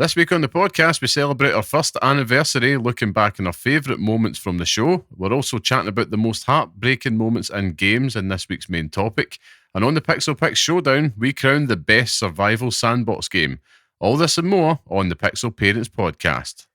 This week on the podcast, we celebrate our first anniversary, looking back on our favourite moments from the show. We're also chatting about the most heartbreaking moments in games in this week's main topic. And on the Pixel Pix Showdown, we crown the best survival sandbox game. All this and more on the Pixel Parents podcast.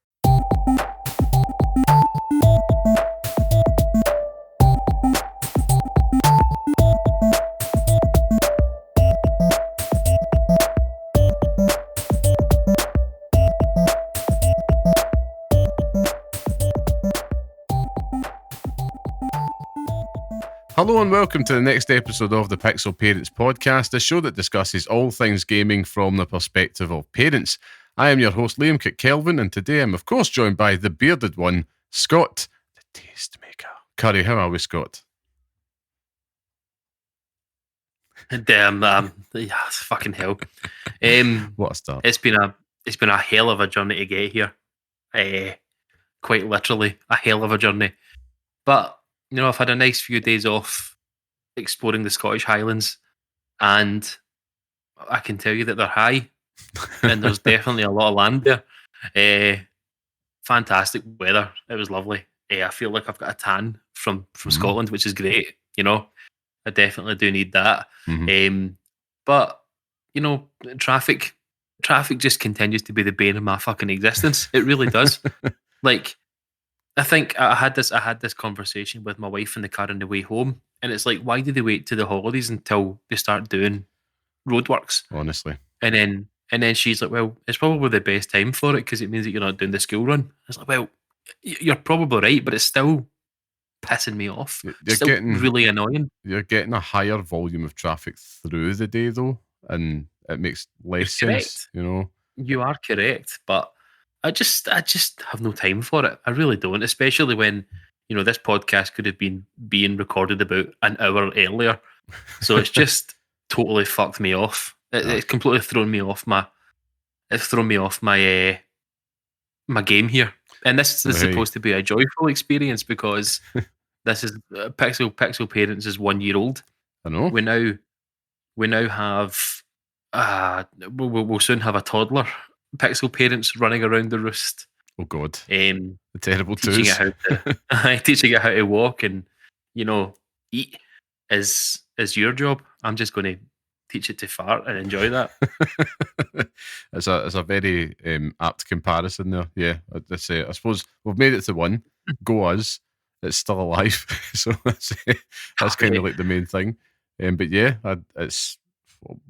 Hello and welcome to the next episode of the Pixel Parents podcast, a show that discusses all things gaming from the perspective of parents. I am your host, Liam Kelvin, and today I'm of course joined by the bearded one, Scott, the taste maker. Curry, how are we, Scott? Damn, yeah, it's fucking hell. What a start. It's been a hell of a journey to get here. Quite literally, a hell of a journey. But you know, I've had a nice few days off exploring the Scottish Highlands, and I can tell you that they're high, and there's definitely a lot of land there. Fantastic weather. It was lovely. I feel like I've got a tan from Scotland, which is great. You know, I definitely do need that. But you know, traffic just continues to be the bane of my fucking existence. It really does. Like, I think I had this conversation with my wife in the car on the way home, and it's like, why do they wait to the holidays until they start doing roadworks? Honestly. And then she's like, well, it's probably the best time for it because it means that you're not doing the school run. I was like, well, you're probably right, but it's still pissing me off. It's still really annoying. You're getting a higher volume of traffic through the day, though, and it makes less sense, you know? You are correct, but I just have no time for it. I really don't, especially when, you know, this podcast could have been being recorded about an hour earlier. So it's just totally fucked me off. It's completely thrown me off my my game here. And this is supposed to be a joyful experience because this is Pixel Parents is 1 year old. I know. We now have we'll soon have a toddler. Pixel Parents running around the roost. Oh God! The terrible teaching twos. Teaching it how to walk and, you know, eat is your job. I'm just going to teach it to fart and enjoy that. It's a very apt comparison there. Yeah, I suppose we've made it to one. Go us! It's still alive, so that's kind of like the main thing. But yeah,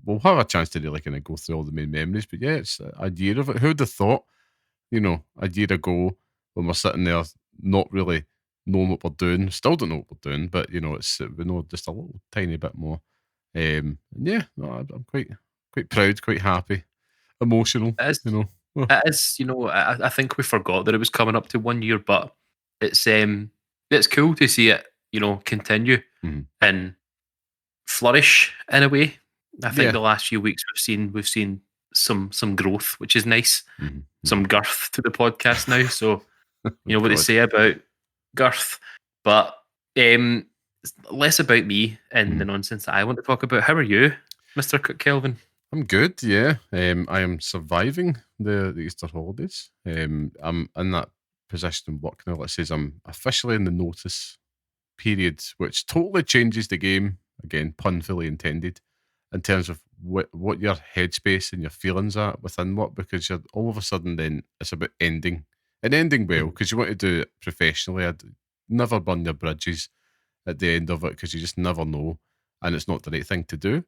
we'll have a chance to really kind of go through all the main memories. But yeah, it's a year of it. Who'd have thought, you know, a year ago when we're sitting there not really knowing what we're doing, still don't know what we're doing, but you know, we know just a little tiny bit more. And yeah, no, I'm quite proud, quite happy, emotional. You know, it is. You know, I think we forgot that it was coming up to 1 year, but it's cool to see it, you know, continue and flourish in a way. I think the last few weeks we've seen some growth, which is nice. Some girth to the podcast now. So you know what they say about girth, but less about me and the nonsense that I want to talk about. How are you, Mr. Kelvin? I'm good. Yeah, I am surviving the Easter holidays. I'm in that position in work now. Let's say I'm officially in the notice period, which totally changes the game. Again, pun fully intended. In terms of what your headspace and your feelings are within work, because you're all of a sudden then it's about ending well, because you want to do it professionally. I'd never burn your bridges at the end of it because you just never know, and it's not the right thing to do.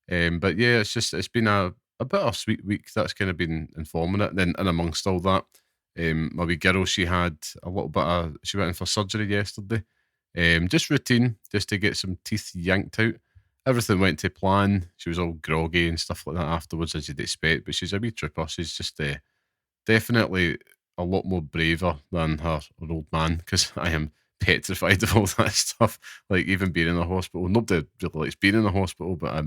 But yeah, it's been a bit of a sweet week that's kind of been informing it. And then in amongst all that, my wee girl, she had a little bit she went in for surgery yesterday. Just routine, just to get some teeth yanked out. Everything went to plan. She was all groggy and stuff like that afterwards, as you'd expect. But she's a wee trooper. She's just definitely a lot more braver than her old man, because I am petrified of all that stuff. Like, even being in a hospital. Nobody really likes being in a hospital, but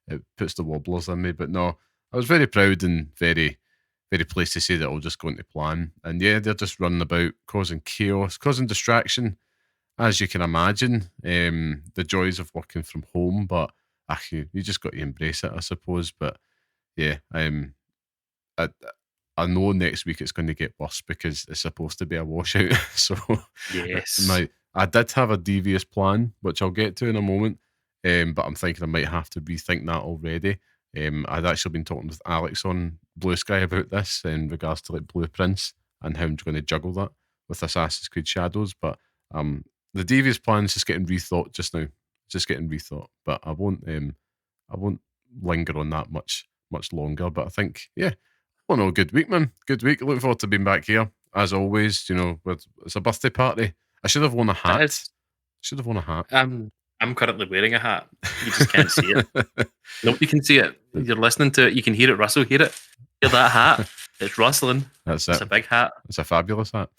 it puts the wobblers in me. But no, I was very proud and very, very pleased to see that all just going to plan. And yeah, they're just running about, causing chaos, causing distraction. As you can imagine, the joys of working from home, but you just got to embrace it, I suppose. But yeah, I know next week it's going to get worse because it's supposed to be a washout. So Yes. I did have a devious plan, which I'll get to in a moment. But I'm thinking I might have to rethink that already. I'd actually been talking with Alex on Blue Sky about this in regards to like blueprints and how I'm going to juggle that with Assassin's Creed Shadows. But the devious plan is just getting rethought just now. Just getting rethought. But I won't linger on that much longer. But I think, yeah. Well, no, good week, man. Good week. Looking forward to being back here. As always, it's a birthday party. I should have worn a hat. Should have worn a hat. I'm currently wearing a hat. You just can't see it. Nobody can see it. You're listening to it. You can hear it. Russell, hear it. Hear that hat. It's rustling. That's it. It's a big hat. It's a fabulous hat.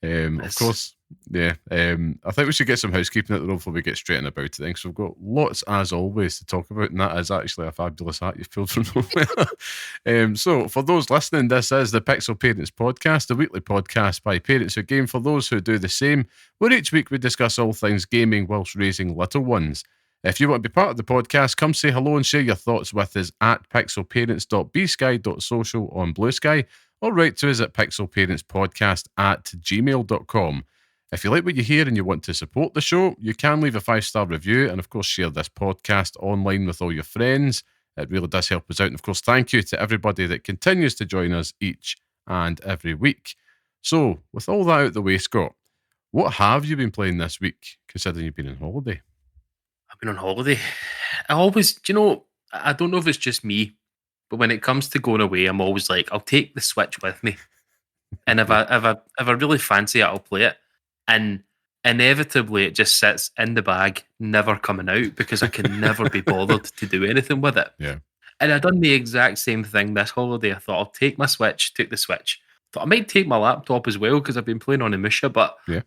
Of course, yeah. I think we should get some housekeeping at the road before we get straight in about it. Because we've got lots, as always, to talk about, and that is actually a fabulous hat you've pulled from nowhere. So, for those listening, this is the Pixel Parents Podcast, a weekly podcast by parents who game for those who do the same, where each week we discuss all things gaming whilst raising little ones. If you want to be part of the podcast, come say hello and share your thoughts with us at pixelparents.bsky.social on Blue Sky, or write to us at pixelparentspodcast@gmail.com. If you like what you hear and you want to support the show, you can leave a 5-star review and, of course, share this podcast online with all your friends. It really does help us out. And, of course, thank you to everybody that continues to join us each and every week. So, with all that out of the way, Scott, what have you been playing this week, considering you've been on holiday? I've been on holiday. I always, I don't know if it's just me, but when it comes to going away, I'm always like, I'll take the Switch with me. And if I really fancy it, I'll play it. And inevitably, it just sits in the bag, never coming out, because I can never be bothered to do anything with it. Yeah. And I've done the exact same thing this holiday. I thought, I'll take my Switch, take the Switch. Thought I might take my laptop as well, because I've been playing on Amisha, but yeah.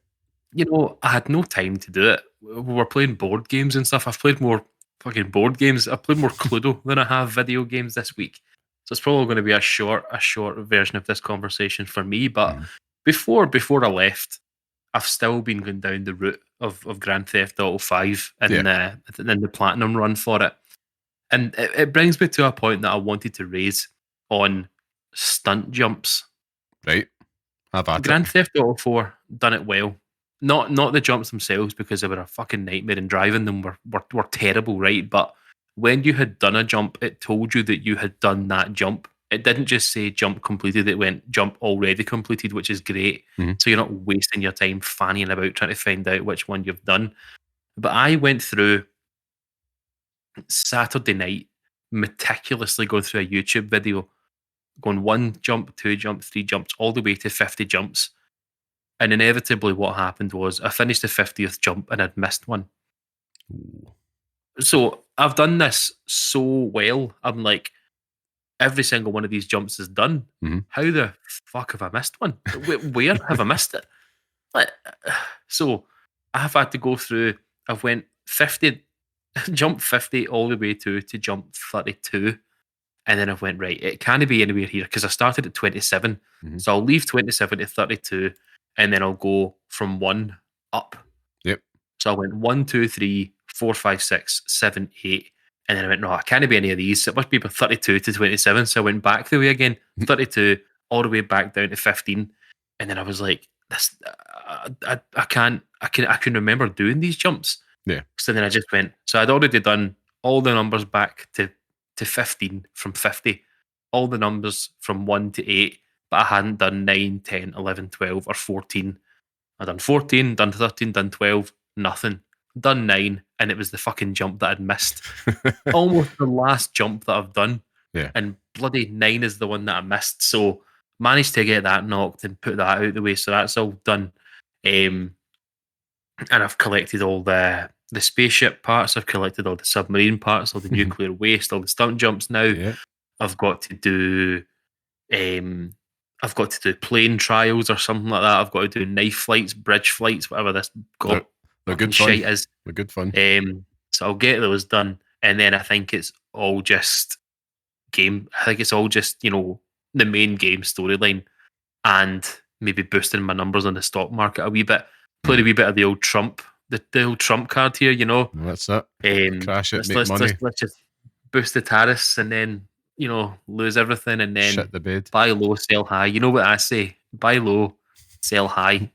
I had no time to do it. We were playing board games and stuff. I've played more fucking board games. I've played more Cluedo than I have video games this week. So it's probably going to be a short version of this conversation for me. But before I left, I've still been going down the route of Grand Theft Auto 5 and the Platinum run for it. And it brings me to a point that I wanted to raise on stunt jumps. Right. Have at Grand Theft Auto 4 done it well. Not the jumps themselves, because they were a fucking nightmare, and driving them were terrible, right? But when you had done a jump, it told you that you had done that jump. It didn't just say jump completed, it went jump already completed, which is great. So you're not wasting your time fanning about trying to find out which one you've done. But I went through Saturday night, meticulously going through a YouTube video, going 1 jump, 2 jumps, 3 jumps, all the way to 50 jumps. And inevitably what happened was I finished the 50th jump and I'd missed one. Ooh. So I've done this so well. I'm like, every single one of these jumps is done. How the fuck have I missed one? Where have I missed it? So I have had to go through, I've went 50, jump 50 all the way to jump 32. And then I've went, right, it can't be anywhere here, because I started at 27. So I'll leave 27 to 32. And then I'll go from 1 up. Yep. So I went 1, 2, 3, 4, 5, 6, 7, 8. And then I went, no, I can't be any of these. So it must be 32 to 27. So I went back the way again, 32, all the way back down to 15. And then I was like, this, I can remember doing these jumps. Yeah. So then I just went, so I'd already done all the numbers back to 15 from 50, all the numbers from 1 to 8. But I hadn't done 9, 10, 11, 12, or 14. I'd done 14, done 13, done 12, nothing. Done 9, and it was the fucking jump that I'd missed. Almost the last jump that I've done. Yeah. And bloody 9 is the one that I missed. So managed to get that knocked and put that out the way. So that's all done. And I've collected all the spaceship parts. I've collected all the submarine parts, all the nuclear waste, all the stunt jumps now. Yeah. I've got to do... I've got to do plane trials or something like that. I've got to do knife flights, bridge flights, whatever this they're good shite fun. is. They're good fun. So I'll get those done, and then I think it's all just game. I think it's all just the main game storyline, and maybe boosting my numbers on the stock market a wee bit. Played a wee bit of the old Trump, the old Trump card here. That's it. Crash it, make money. Let's just boost the tariffs, and then lose everything and then Shit the bed. buy low, sell high. You know what I say? Buy low, sell high.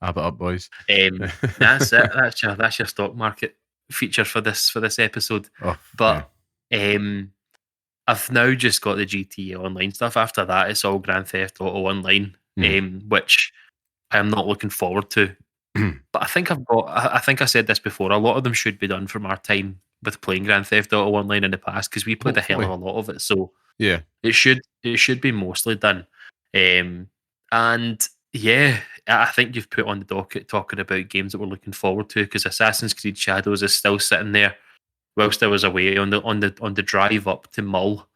Have it up, boys. That's it. That's your stock market feature for this episode. Oh, but I've now just got the GTA Online stuff. After that, it's all Grand Theft Auto Online, which I am not looking forward to. But I think I think I said this before. A lot of them should be done from our time with playing Grand Theft Auto Online in the past, because we played a hell of a lot of it. So yeah, it should be mostly done. And yeah, I think you've put on the docket talking about games that we're looking forward to, because Assassin's Creed Shadows is still sitting there. Whilst I was away on the drive up to Mull,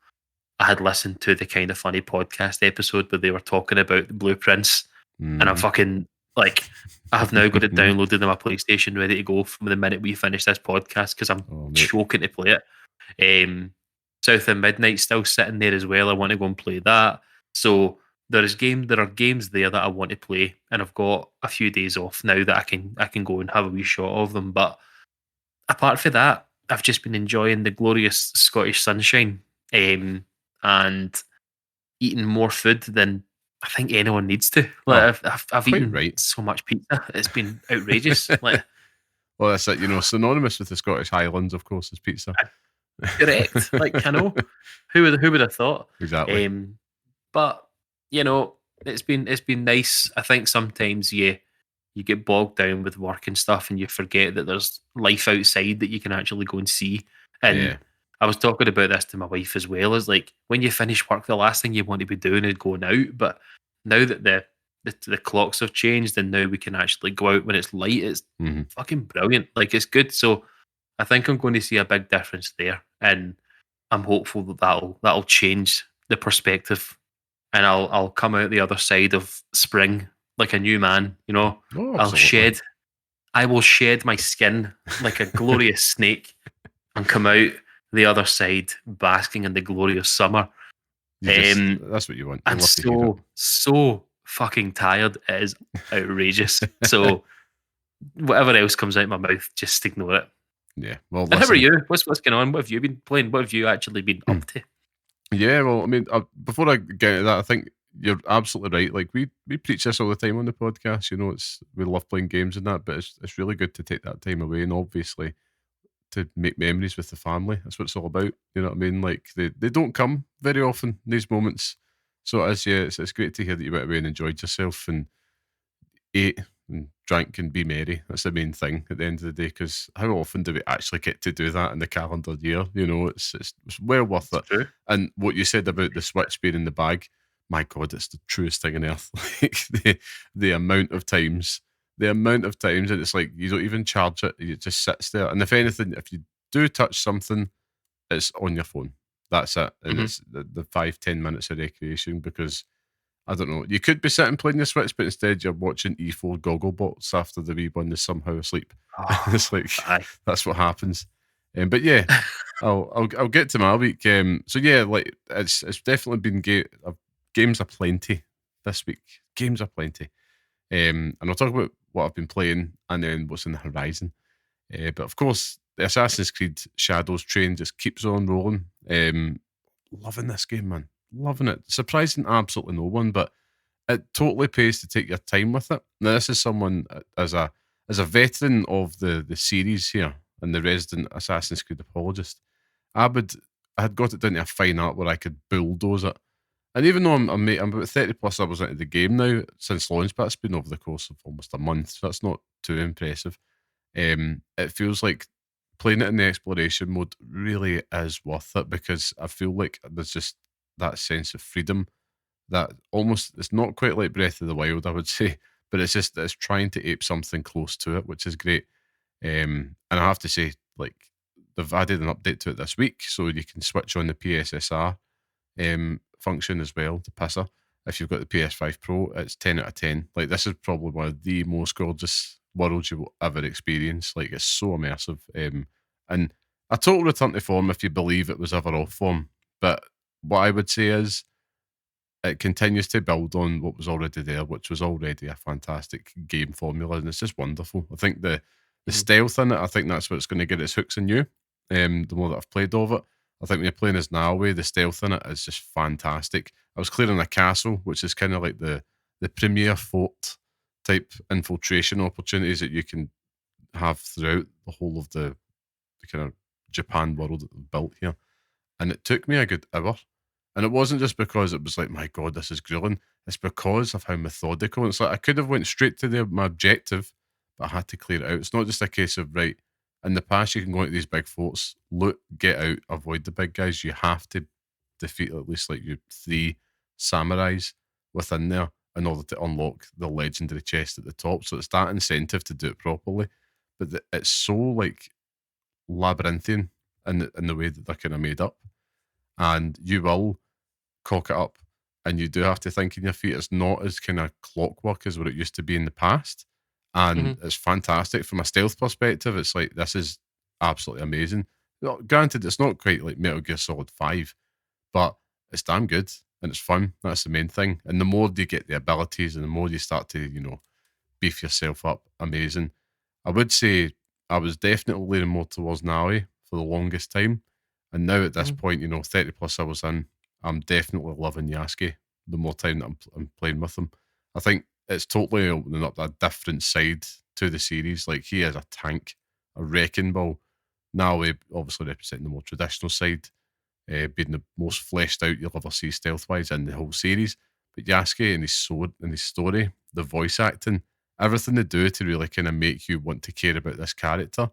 I had listened to the Kind of Funny podcast episode where they were talking about the blueprints, and I'm fucking like, I have now got it downloaded on my PlayStation, ready to go from the minute we finish this podcast, because I'm choking to play it. South of Midnight still sitting there as well. I want to go and play that. So there are games there that I want to play, and I've got a few days off now that I can go and have a wee shot of them. But apart from that, I've just been enjoying the glorious Scottish sunshine, and eating more food than I think anyone needs to. Like, I've eaten so much pizza; it's been outrageous. Like, well, that's it. Synonymous with the Scottish Highlands, of course, is pizza. Correct. Like, I know who would have thought? Exactly. But it's been nice. I think sometimes you get bogged down with work and stuff, and you forget that there's life outside that you can actually go and see. And I was talking about this to my wife as well. Is like, when you finish work, the last thing you want to be doing is going out. But now that the clocks have changed, and now we can actually go out when it's light, it's fucking brilliant. Like, it's good. So I think I'm going to see a big difference there, and I'm hopeful that that'll change the perspective, and I'll come out the other side of spring like a new man. Oh, I will shed my skin like a glorious snake and come out the other side basking in the glorious summer. That's what you want. I'm so fucking tired. It is outrageous. So whatever else comes out of my mouth, just ignore it. Yeah. Well, and how are you? What's going on? What have you been playing? What have you actually been up to? Yeah, well, I mean, before I get into that, I think you're absolutely right. Like, we preach this all the time on the podcast. We love playing games and that, but it's really good to take that time away, and obviously to make memories with the family. That's what it's all about. You know what I mean? Like, they don't come very often, these moments. So it's great to hear that you went away and enjoyed yourself and ate and drank and be merry. That's the main thing at the end of the day, because how often do we actually get to do that in the calendar year? It's well worth it. True. And what you said about the Switch being in the bag, my God, it's the truest thing on earth. Like, the amount of times, and it's like you don't even charge it; it just sits there. And if anything, if you do touch something, it's on your phone. That's it, and it's the 5-10 minutes of recreation, because I don't know. You could be sitting playing your Switch, but instead you're watching E4 Gogglebox after the wee one is somehow asleep. It's like, that's what happens. But yeah, I'll get to my week. So yeah, like, it's definitely been games aplenty this week. Games aplenty. And I'll talk about what I've been playing and then what's in the horizon. But of course, the Assassin's Creed Shadows train just keeps on rolling. Loving this game, man. Loving it. Surprising absolutely no one, but it totally pays to take your time with it. Now, this is someone as a veteran of the series here and the resident Assassin's Creed apologist. I had got it down to a fine art where I could bulldoze it. And even though I'm about 30 plus hours into the game now since launch, but it's been over the course of almost a month, so that's not too impressive. It feels like playing it in the exploration mode really is worth it, because I feel like there's just that sense of freedom that almost, it's not quite like Breath of the Wild, I would say, but it's trying to ape something close to it, which is great. And I have to say, like, they've added an update to it this week, so you can switch on the PSSR function as well, the pisser. If you've got the PS5 Pro, it's 10 out of 10. Like, this is probably one of the most gorgeous worlds you will ever experience. Like, it's so immersive. And a total return to form if you believe it was ever off form. But what I would say is it continues to build on what was already there, which was already a fantastic game formula, and it's just wonderful. I think the stealth in it, I think that's what's going to get its hooks in you. The more that I've played of it, I think when you're playing as Naui, the stealth in it is just fantastic. I was clearing a castle, which is kind of like the premier fort type infiltration opportunities that you can have throughout the whole of the kind of Japan world that they've built here. And it took me a good hour. And it wasn't just because it was like, my God, this is grueling. It's because of how methodical. It's like I could have went straight to my objective, but I had to clear it out. It's not just a case of, right, in the past you can go into these big forts, loot, get out, avoid the big guys. You have to defeat at least like your 3 samurais within there in order to unlock the legendary chest at the top. So it's that incentive to do it properly. But it's so like labyrinthian in the way that they're kind of made up. And you will cock it up and you do have to think in your feet. It's not as kind of clockwork as what it used to be in the past. And it's fantastic from a stealth perspective. It's like, this is absolutely amazing. Granted, it's not quite like Metal Gear Solid 5, but it's damn good and it's fun. That's the main thing. And the more you get the abilities and the more you start to, beef yourself up, amazing. I would say I was definitely leaning more towards Naui for the longest time. And now at this point, 30 plus hours in, I'm definitely loving Yasuke the more time that I'm playing with him. I think it's totally opening up a different side to the series. Like, he is a tank, a wrecking ball. Naui obviously representing the more traditional side, being the most fleshed out you'll ever see stealth-wise in the whole series. But Yasuke and his sword and his story, the voice acting, everything they do to really kind of make you want to care about this character,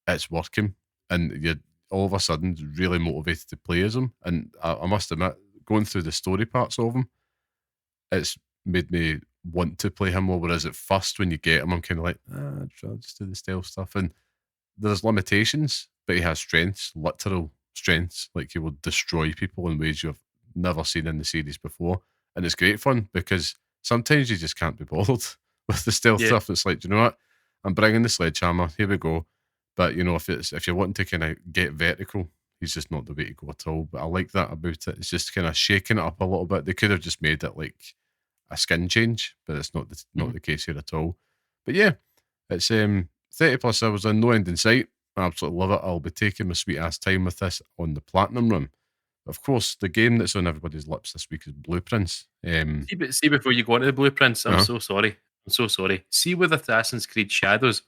it's working. And you're all of a sudden really motivated to play as him. And I must admit, going through the story parts of him, it's made me want to play him more. Whereas at first, when you get him, I'm kind of like, I'll just do the stealth stuff. And there's limitations, but he has strengths, literal strengths. Like, he will destroy people in ways you've never seen in the series before. And it's great fun because sometimes you just can't be bothered with the stealth stuff. It's like, do you know what? I'm bringing the sledgehammer. Here we go. But if you're wanting to kind of get vertical, he's just not the way to go at all. But I like that about it. It's just kind of shaking it up a little bit. They could have just made it like a skin change, but it's not the case here at all. But yeah, it's 30 plus hours in, no end in sight. I absolutely love it. I'll be taking my sweet ass time with this on the platinum run. Of course, the game that's on everybody's lips this week is Blueprints. See, before you go into the Blueprints, I'm so sorry. I'm so sorry. See, with Assassin's Creed Shadows,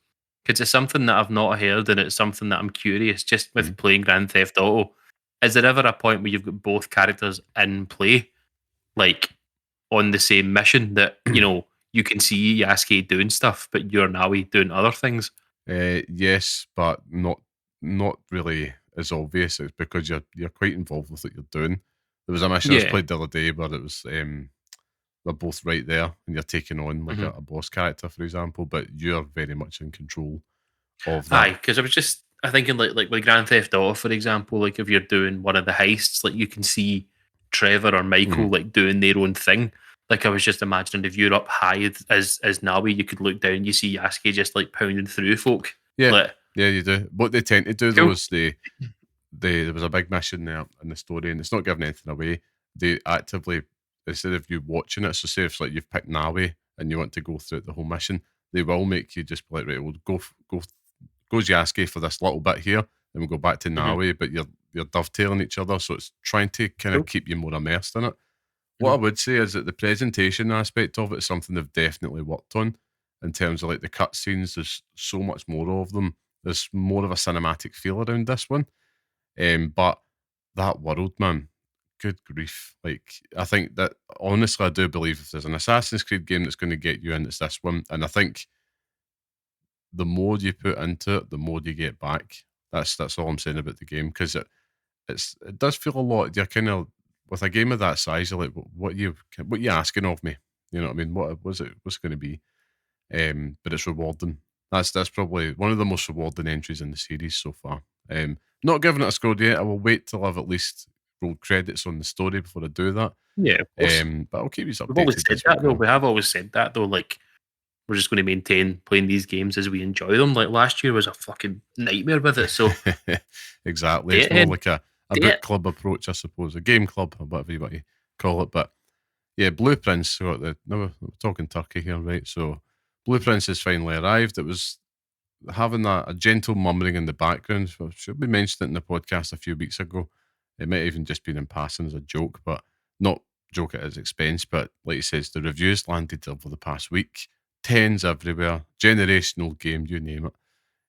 because it's something that I've not heard and it's something that I'm curious, just with playing Grand Theft Auto, is there ever a point where you've got both characters in play, like on the same mission that, you can see Yasuke doing stuff, but you're Naui doing other things? Yes, but not really as obvious. It's because you're quite involved with what you're doing. There was a mission I was played the other day where it was they're both right there and you're taking on like a boss character, for example, but you're very much in control of that. Aye, because I thinking like with Grand Theft Auto, for example, like if you're doing one of the heists, like you can see Trevor or Michael like doing their own thing. Like, I was just imagining if you're up high as Naui, you could look down, you see Yasuke just like pounding through folk. Yeah, like, yeah, you do. What they tend to do though is there was a big mission there in the story, and it's not giving anything away. They actively, instead of you watching it, so say if like you've picked Naui and you want to go through the whole mission, they will make you just be like, right, we'll goes Yasuke for this little bit here, then we'll go back to Naui, but you're dovetailing each other, so it's trying to kind of keep you more immersed in it. What I would say is that the presentation aspect of it is something they've definitely worked on in terms of like the cutscenes. There's so much more of them. There's more of a cinematic feel around this one. But that world, man, good grief. Like, I think that, honestly, I do believe if there's an Assassin's Creed game that's going to get you in, it's this one. And I think the more you put into it, the more you get back. That's all I'm saying about the game, because it does feel a lot. You're kind of, with a game of that size, you're like, what you asking of me? You know what I mean? What's it going to be? But it's rewarding. That's probably one of the most rewarding entries in the series so far. Not giving it a score yet. I will wait till I've at least rolled credits on the story before I do that. Yeah, of course. But I'll keep you updated. We've always said that, though. We have always said that, though. Like, we're just going to maintain playing these games as we enjoy them. Like, last year was a fucking nightmare with it. So exactly, it's more like a book club approach, I suppose, a game club, or whatever you want to call it. But yeah, Blueprints. Now we're talking Turkey here, right? So Blueprints has finally arrived. It was having a gentle murmuring in the background. Should we mentioned it in the podcast a few weeks ago? It might even just been in passing as a joke, but not joke at his expense. But like he says, the reviews landed over the past week. Tens everywhere. Generational game, you name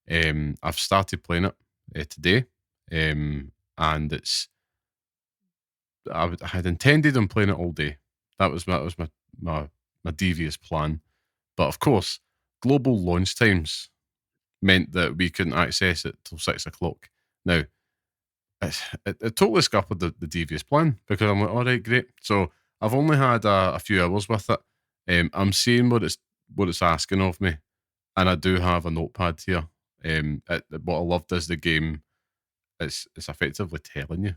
it. I've started playing it today, and I had intended on playing it all day. That was my devious plan. But of course, global launch times meant that we couldn't access it till 6 o'clock. Now, it totally scuppered the devious plan because I'm like, all right, great. So I've only had a few hours with it. I'm seeing what it's asking of me, and I do have a notepad here. What I loved is the game. It's effectively telling you,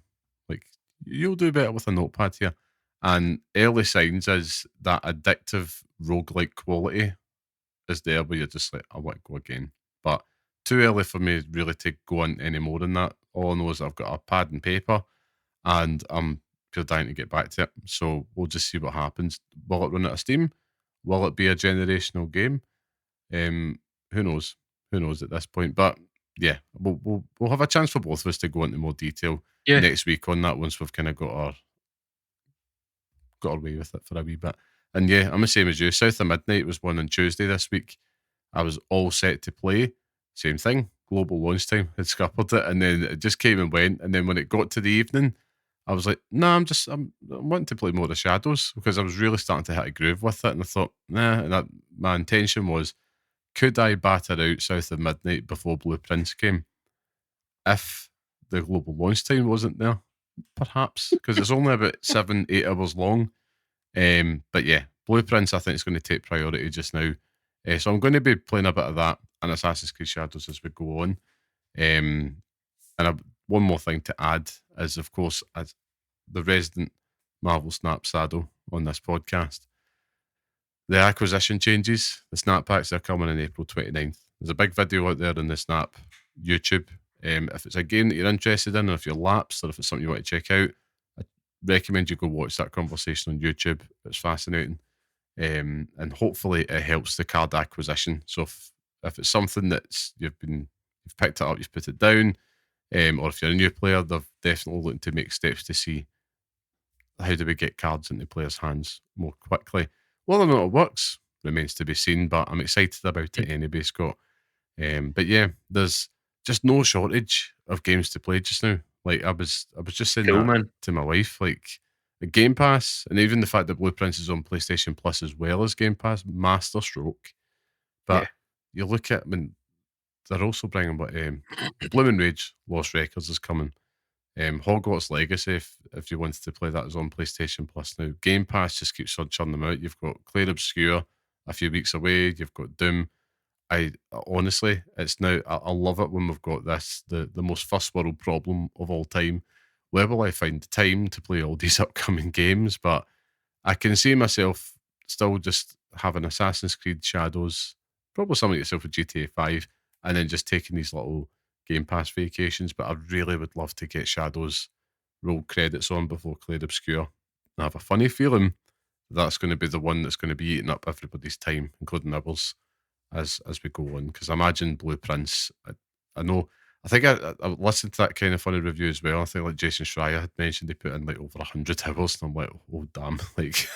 like, you'll do better with a notepad here. And early signs is that addictive roguelike quality is there where you're just like, I want to go again. But too early for me really to go on any more than that. All I know is I've got a pad and paper and I'm pure dying to get back to it. So we'll just see what happens. Will it run out of steam? Will it be a generational game? Who knows? Who knows at this point? But yeah, we'll have a chance for both of us to go into more detail Yeah. next week on that once we've kind of got our way with it for a wee bit. And yeah, I'm the same as you. South of Midnight was one on Tuesday this week. I was all set to play. Same thing. Global launch time had scuppered it, and then it just came and went. And then when it got to the evening, I was like, "Nah, I'm wanting to play more of Shadows," because I was really starting to hit a groove with it. And I thought, nah. And my intention was, could I batter out South of Midnight before Blueprints came? If the global launch time wasn't there, perhaps, because it's only about 7-8 hours long. But yeah, Blueprints I think is going to take priority just now. So I'm going to be playing a bit of that and Assassin's Creed Shadows as we go on. One more thing to add is, of course, as the resident Marvel Snap saddle on this podcast, the acquisition changes, the Snap packs are coming in April 29th. There's a big video out there on the Snap YouTube. If it's a game that you're interested in, or if you're lapsed, or if it's something you want to check out, I recommend you go watch that conversation on YouTube. It's fascinating. And hopefully it helps the card acquisition. So if it's something that's you've picked it up, you've put it down, or if you're a new player, they're definitely looking to make steps to see how do we get cards into players' hands more quickly. Whether or not it works remains to be seen, but I'm excited about it anyway, Scott. But yeah, there's just no shortage of games to play just now. Like I was just saying to my wife, like the Game Pass, and even the fact that Blueprints is on PlayStation Plus as well as Game Pass, masterstroke. But you look at, they're also bringing what Blooming Rage Lost Records is coming. Hogwarts Legacy, if you wanted to play that, is on PlayStation Plus now. Game Pass just keeps on churning them out. You've got Clair Obscure a few weeks away. You've got Doom. I honestly, it's now. I love it when we've got this the most first world problem of all time. Where will I find time to play all these upcoming games? But I can see myself still just having Assassin's Creed Shadows, probably something yourself with GTA 5, and then just taking these little Game Pass vacations. But I really would love to get Shadows roll credits on before Clair Obscure. I have a funny feeling that's going to be the one that's going to be eating up everybody's time, including ours, as we go on. Because I imagine Blueprints, I know, I think I listened to that kind of funny review as well. I think like Jason Schreier had mentioned they put in like over 100 hours, and I'm like, oh damn, like,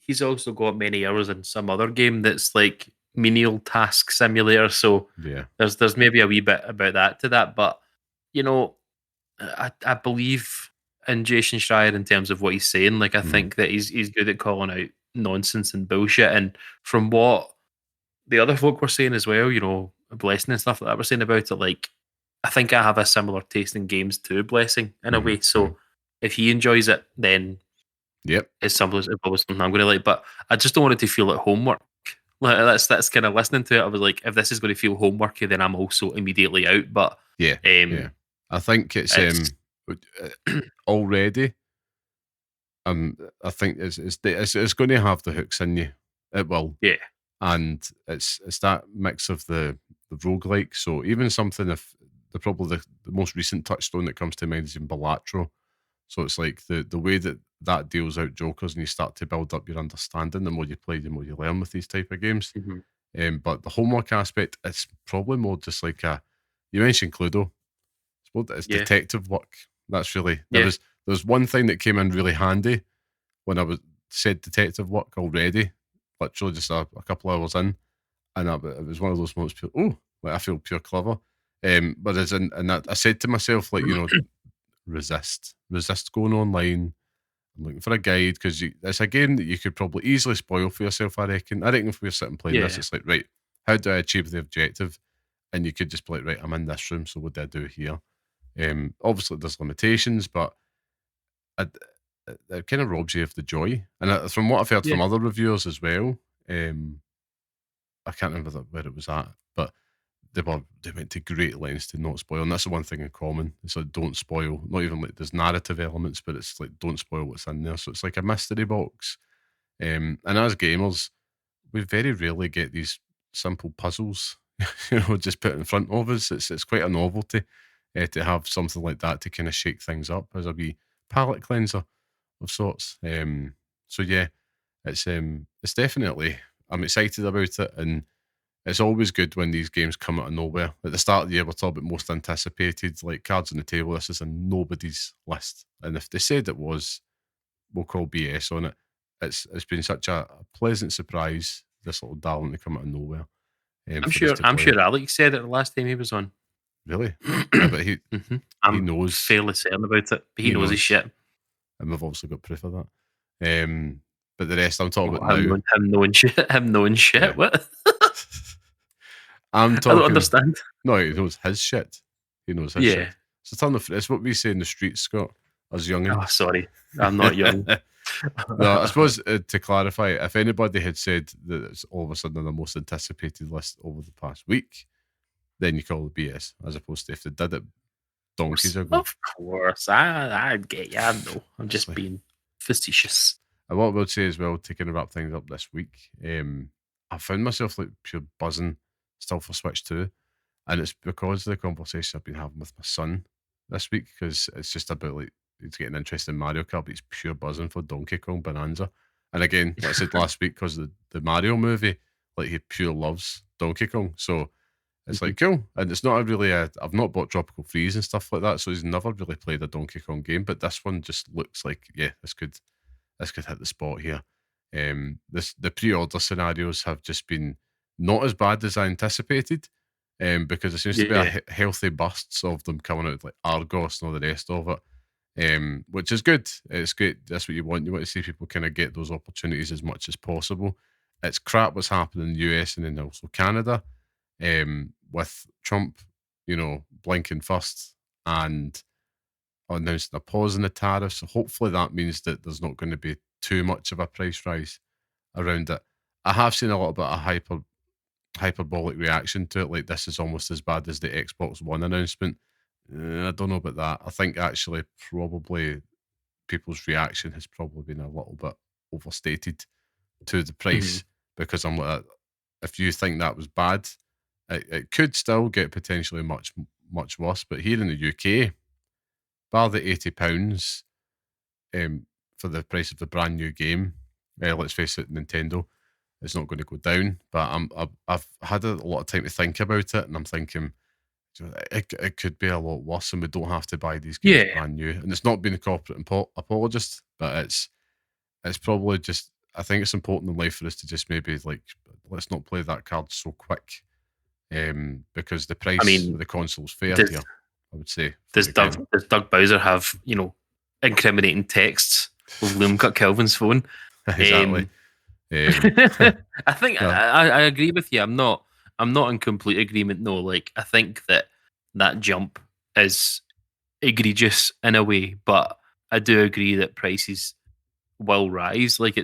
he's also got many hours in some other game that's like menial task simulator. So yeah, there's maybe a wee bit about that to that, but you know, I believe in Jason Schreier in terms of what he's saying. Like I think that he's good at calling out nonsense and bullshit. And from what the other folk were saying as well, you know, Blessing and stuff like that were saying about it, like I think I have a similar taste in games to Blessing in a way. So if he enjoys it, then it's probably something I'm going to like. But I just don't want it to feel like homework. Like that's kind of listening to it. I was like, if this is going to feel homeworky, then I'm also immediately out. But I think it's already. I think it's going to have the hooks in you. It will. Yeah. And it's that mix of the roguelike. So even something, if probably the most recent touchstone that comes to mind is in Balatro. So it's like the way that deals out jokers, and you start to build up your understanding. The more you play, the more you learn with these type of games. But the homework aspect, it's probably more just like you mentioned Cluedo. It's Well, it's Yeah. detective work. That's really Yeah. there's one thing that came in really handy when I was said detective work already, literally just a couple hours in, and it was one of those moments. Like I feel pure clever. But as in that, I said to myself, like, resist going online. I'm looking for a guide because it's a game that you could probably easily spoil for yourself. I reckon if we're sitting playing this, Yeah. it's like, right, how do I achieve the objective? And you could just be like, right, I'm in this room, so what do I do here? Obviously, there's limitations, but it kind of robs you of the joy. And from what I've heard Yeah. from other reviewers as well, I can't remember where it was at, but they went to great lengths to not spoil. And that's the one thing in common. It's like, don't spoil. Not even like there's narrative elements, but it's like, don't spoil what's in there. So it's like a mystery box. And as gamers, we very rarely get these simple puzzles, just put in front of us. It's quite a novelty to have something like that to kind of shake things up as a wee palate cleanser of sorts. So yeah, it's definitely, I'm excited about it, and it's always good when these games come out of nowhere. At the start of the year, we're talking about most anticipated, like Cards on the Table. This is in nobody's list, and if they said it was, we'll call BS on it. It's been such a pleasant surprise. This little darling to come out of nowhere. I'm For us sure. to I'm play. sure Alex said it the last time he was on. Really? Yeah, but he I'm knows. fairly certain about it. He knows his shit. And we've obviously got proof of that. But the rest I'm talking about Him now. knowing shit. Him knowing shit. Yeah. What? I'm I talking. don't understand. No, he knows his shit. He knows his shit. It's a ton of. It's what we say in the streets, Scott, as youngins. Oh, sorry, I'm not young. No, I suppose to clarify, if anybody had said that it's all of a sudden on the most anticipated list over the past week, then you call it BS, as opposed to if they did it donkeys ago. Of course, I'd get you. I know. I'm just being facetious. And what I would say as well, to kind of wrap things up this week, I found myself like pure buzzing still for Switch 2. And it's because of the conversation I've been having with my son this week, because it's just about like he's getting interested in Mario Kart, but he's pure buzzing for Donkey Kong Bonanza. And again, like I said last week, because of the Mario movie, like he pure loves Donkey Kong. So it's like cool. And it's not I've not bought Tropical Freeze and stuff like that, so he's never really played a Donkey Kong game. But this one just looks like, yeah, this could hit the spot here. The pre-order scenarios have just been not as bad as I anticipated. Because there seems to be a healthy bursts of them coming out, like Argos and all the rest of it, which is good. It's great. That's what you want. You want to see people kind of get those opportunities as much as possible. It's crap what's happening in the US and then also Canada, with Trump, blinking first and announcing a pause in the tariffs. So hopefully that means that there's not going to be too much of a price rise around it. I have seen a little bit of hyperbolic reaction to it, like this is almost as bad as the Xbox One announcement. I don't know about that. I think actually probably people's reaction has probably been a little bit overstated to the price, because I'm like, if you think that was bad, it could still get potentially much, much worse. But here in the UK, bar the £80 for the price of the brand new game, let's face it, Nintendo, it's not going to go down. But I've had a lot of time to think about it, and I'm thinking it could be a lot worse, and we don't have to buy these games brand new. And it's not being a corporate apologist, but it's probably just, I think it's important in life for us to just maybe like, let's not play that card so quick, because the price of the console's fair here, I would say. Does Doug Bowser have incriminating texts of Liam Kelvin's phone? Exactly. I think I agree with you. I'm not in complete agreement. No, like I think that jump is egregious in a way, but I do agree that prices will rise. Like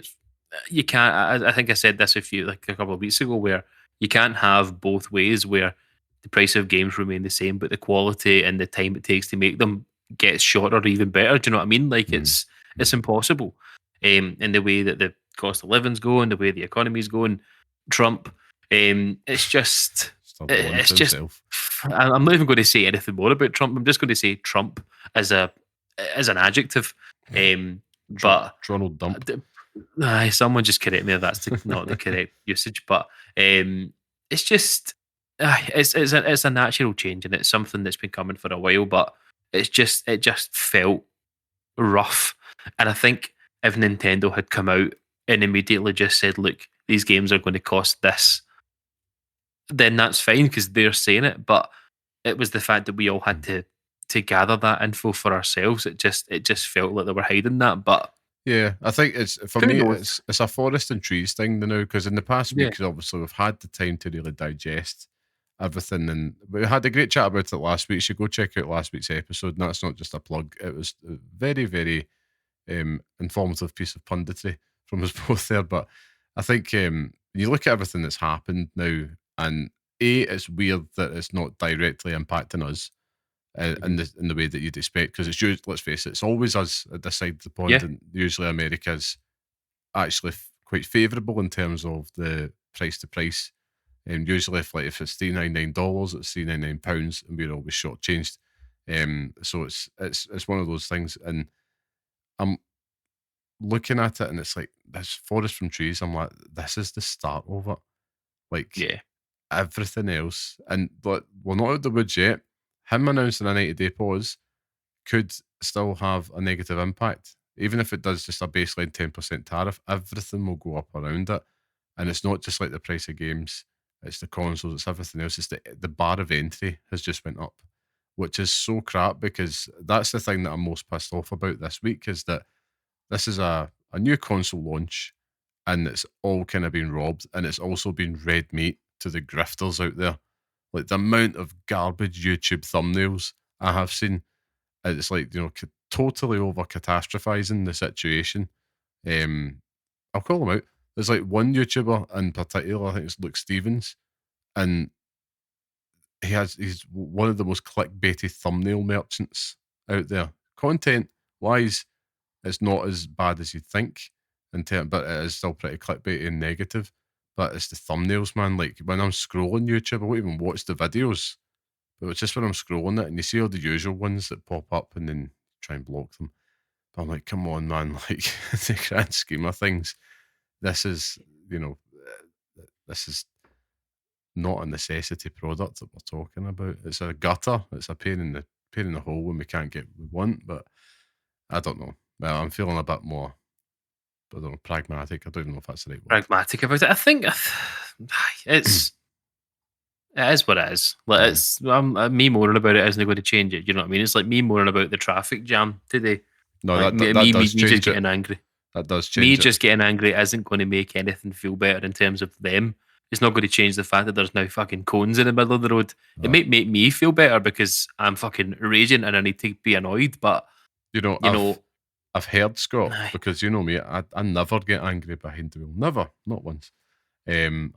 you can't. I think I said this a couple of weeks ago, where you can't have both ways, where the price of games remain the same, but the quality and the time it takes to make them gets shorter or even better. Do you know what I mean? Like it's impossible. In the way that the cost of living's going, the way the economy's going, Trump. It's just. I'm not even going to say anything more about Trump. I'm just going to say Trump as an adjective. But Donald Dump. Someone just correct me if that's not the correct usage. But it's just it's a natural change, and it's something that's been coming for a while. But it just felt rough. And I think if Nintendo had come out and immediately just said, "Look, these games are going to cost this," then that's fine because they're saying it. But it was the fact that we all had to gather that info for ourselves. It just felt like they were hiding that. But Yeah, I think it's for who me. knows? It's a forest and trees thing now because in the past Yeah, week, obviously, we've had the time to really digest everything, and we had a great chat about it last week. You should go check out last week's episode. And that's not just a plug; it was a very, very informative piece of punditry from us both there. But I think you look at everything that's happened now, and it's weird that it's not directly impacting us in the way that you'd expect because it's usually, let's face it, it's always us at this side of the pond, yeah, and usually America's actually quite favourable in terms of the price to price. And usually, if it's $399, it's £399, and we're always shortchanged. So it's one of those things, and I'm looking at it, and it's like this forest from trees. I'm like, this is the start of it. Like yeah. everything else, and but we're not out of the woods yet. Him announcing a 90-day pause could still have a negative impact. Even if it does just a baseline 10% tariff, everything will go up around it. And it's not just like the price of games, it's the consoles, it's everything else. It's the bar of entry has just went up, which is so crap because that's the thing that I'm most pissed off about this week is that this is a new console launch and it's all kind of been robbed and it's also been red meat to the grifters out there. Like the amount of garbage YouTube thumbnails I have seen, it's like, totally over catastrophizing the situation. I'll call him out. There's like one YouTuber in particular, I think it's Luke Stevens, and he's one of the most clickbaity thumbnail merchants out there. Content wise, it's not as bad as you'd think, but it is still pretty clickbaity and negative. But it's the thumbnails, man. Like when I'm scrolling YouTube, I won't even watch the videos. But it's just when I'm scrolling it and you see all the usual ones that pop up and then try and block them. But I'm like, come on, man. Like, in the grand scheme of things, this is, this is not a necessity product that we're talking about. It's a gutter. It's a pain in the hole when we can't get what we want. But I don't know. Well, I'm feeling a bit more, I don't know, pragmatic. I don't even know if that's the right word. Pragmatic about it. I think it's it is what it is. Like it's me moaning about it isn't going to change it. You know what I mean? It's like me moaning about the traffic jam today. No, Like that me does just change it. getting angry. That does Me change it. just getting angry isn't going to make anything feel better in terms of them. It's not going to change the fact that there's now fucking cones in the middle of the road. It might make me feel better because I'm fucking raging and I need to be annoyed. But I've heard, Scott, aye. because you know me, I never get angry behind the wheel. Never, not once. I'm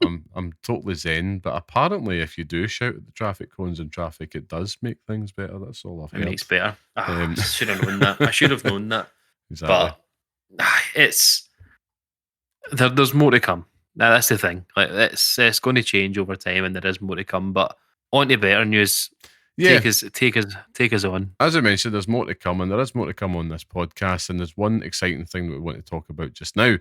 totally zen, but apparently, if you do shout at the traffic cones in traffic, it does make things better. That's all I've heard. It makes better. I should have known that. I should have known that. Exactly. But it's there's more to come. Now, that's the thing. Like it's going to change over time, and there is more to come. But on to better news. Yeah. Take us on. As I mentioned, there's more to come, and there is more to come on this podcast. And there's one exciting thing that we want to talk about just now.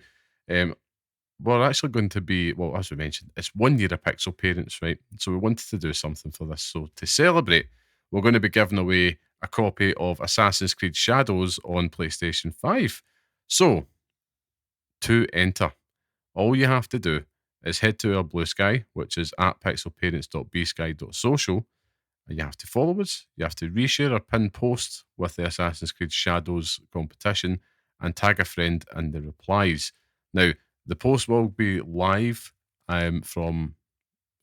We're actually going to be, well, as we mentioned, it's 1 year of Pixel Parents, right? So we wanted to do something for this. So to celebrate, we're going to be giving away a copy of Assassin's Creed Shadows on PlayStation 5. So, to enter, all you have to do is head to our Blue Sky, which is at pixelparents.bsky.social, and you have to follow us. You have to reshare our pinned post with the Assassin's Creed Shadows competition and tag a friend in the replies. Now, the post will be live from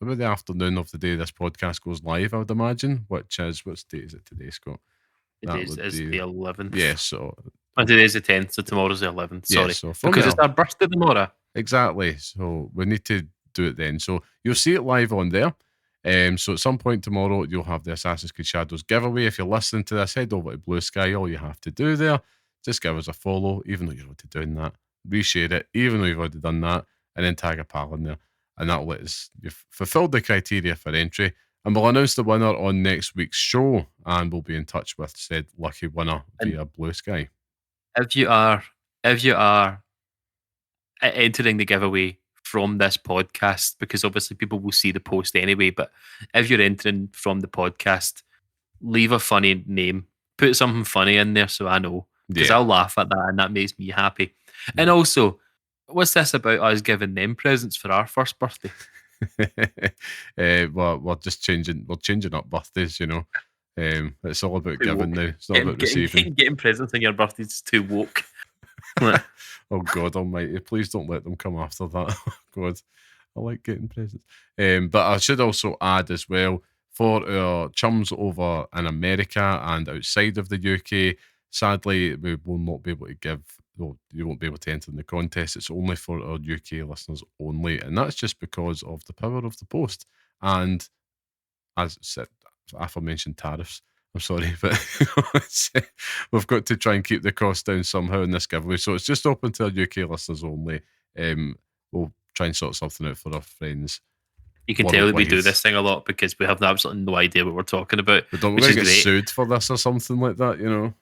about the afternoon of the day this podcast goes live, I would imagine, which is, what's date is it today, Scott? It is the 11th. Yeah, so... And today's the 10th, so tomorrow's the 11th. Sorry. Yeah, so because it's our birthday tomorrow. Exactly. So we need to do it then. So you'll see it live on there. So at some point tomorrow, you'll have the Assassin's Creed Shadows giveaway. If you're listening to this, head over to Blue Sky. All you have to do there, just give us a follow, even though you're already doing that. Reshare it, even though you've already done that, and then tag a pal in there. And that'll let us, you've fulfilled the criteria for entry. And we'll announce the winner on next week's show, and we'll be in touch with said lucky winner via Blue Sky. If you are entering the giveaway from this podcast, because obviously people will see the post anyway, but if you're entering from the podcast, leave a funny name put something funny in there so I know, because Yeah. I'll laugh at that and that makes me happy. And also, what's this about us giving them presents for our first birthday? Well, we're changing up birthdays, you know. It's all about Too giving woke. now. It's not about receiving. Getting presents on your birthday is too woke. Oh God Almighty! Please don't let them come after that. God, I like getting presents. But I should also add as well, for our chums over in America and outside of the UK, sadly we will not be able to give. Well, you won't be able to enter in the contest. It's only for our UK listeners only, and that's just because of the power of the post. And as said, aforementioned tariffs. I'm sorry, but we've got to try and keep the cost down somehow in this giveaway. So it's just open to our UK listeners only. We'll try and sort something out for our friends. You can tell that we do this thing a lot because we have absolutely no idea what we're talking about. But don't which we is get great. sued for this or something like that, you know?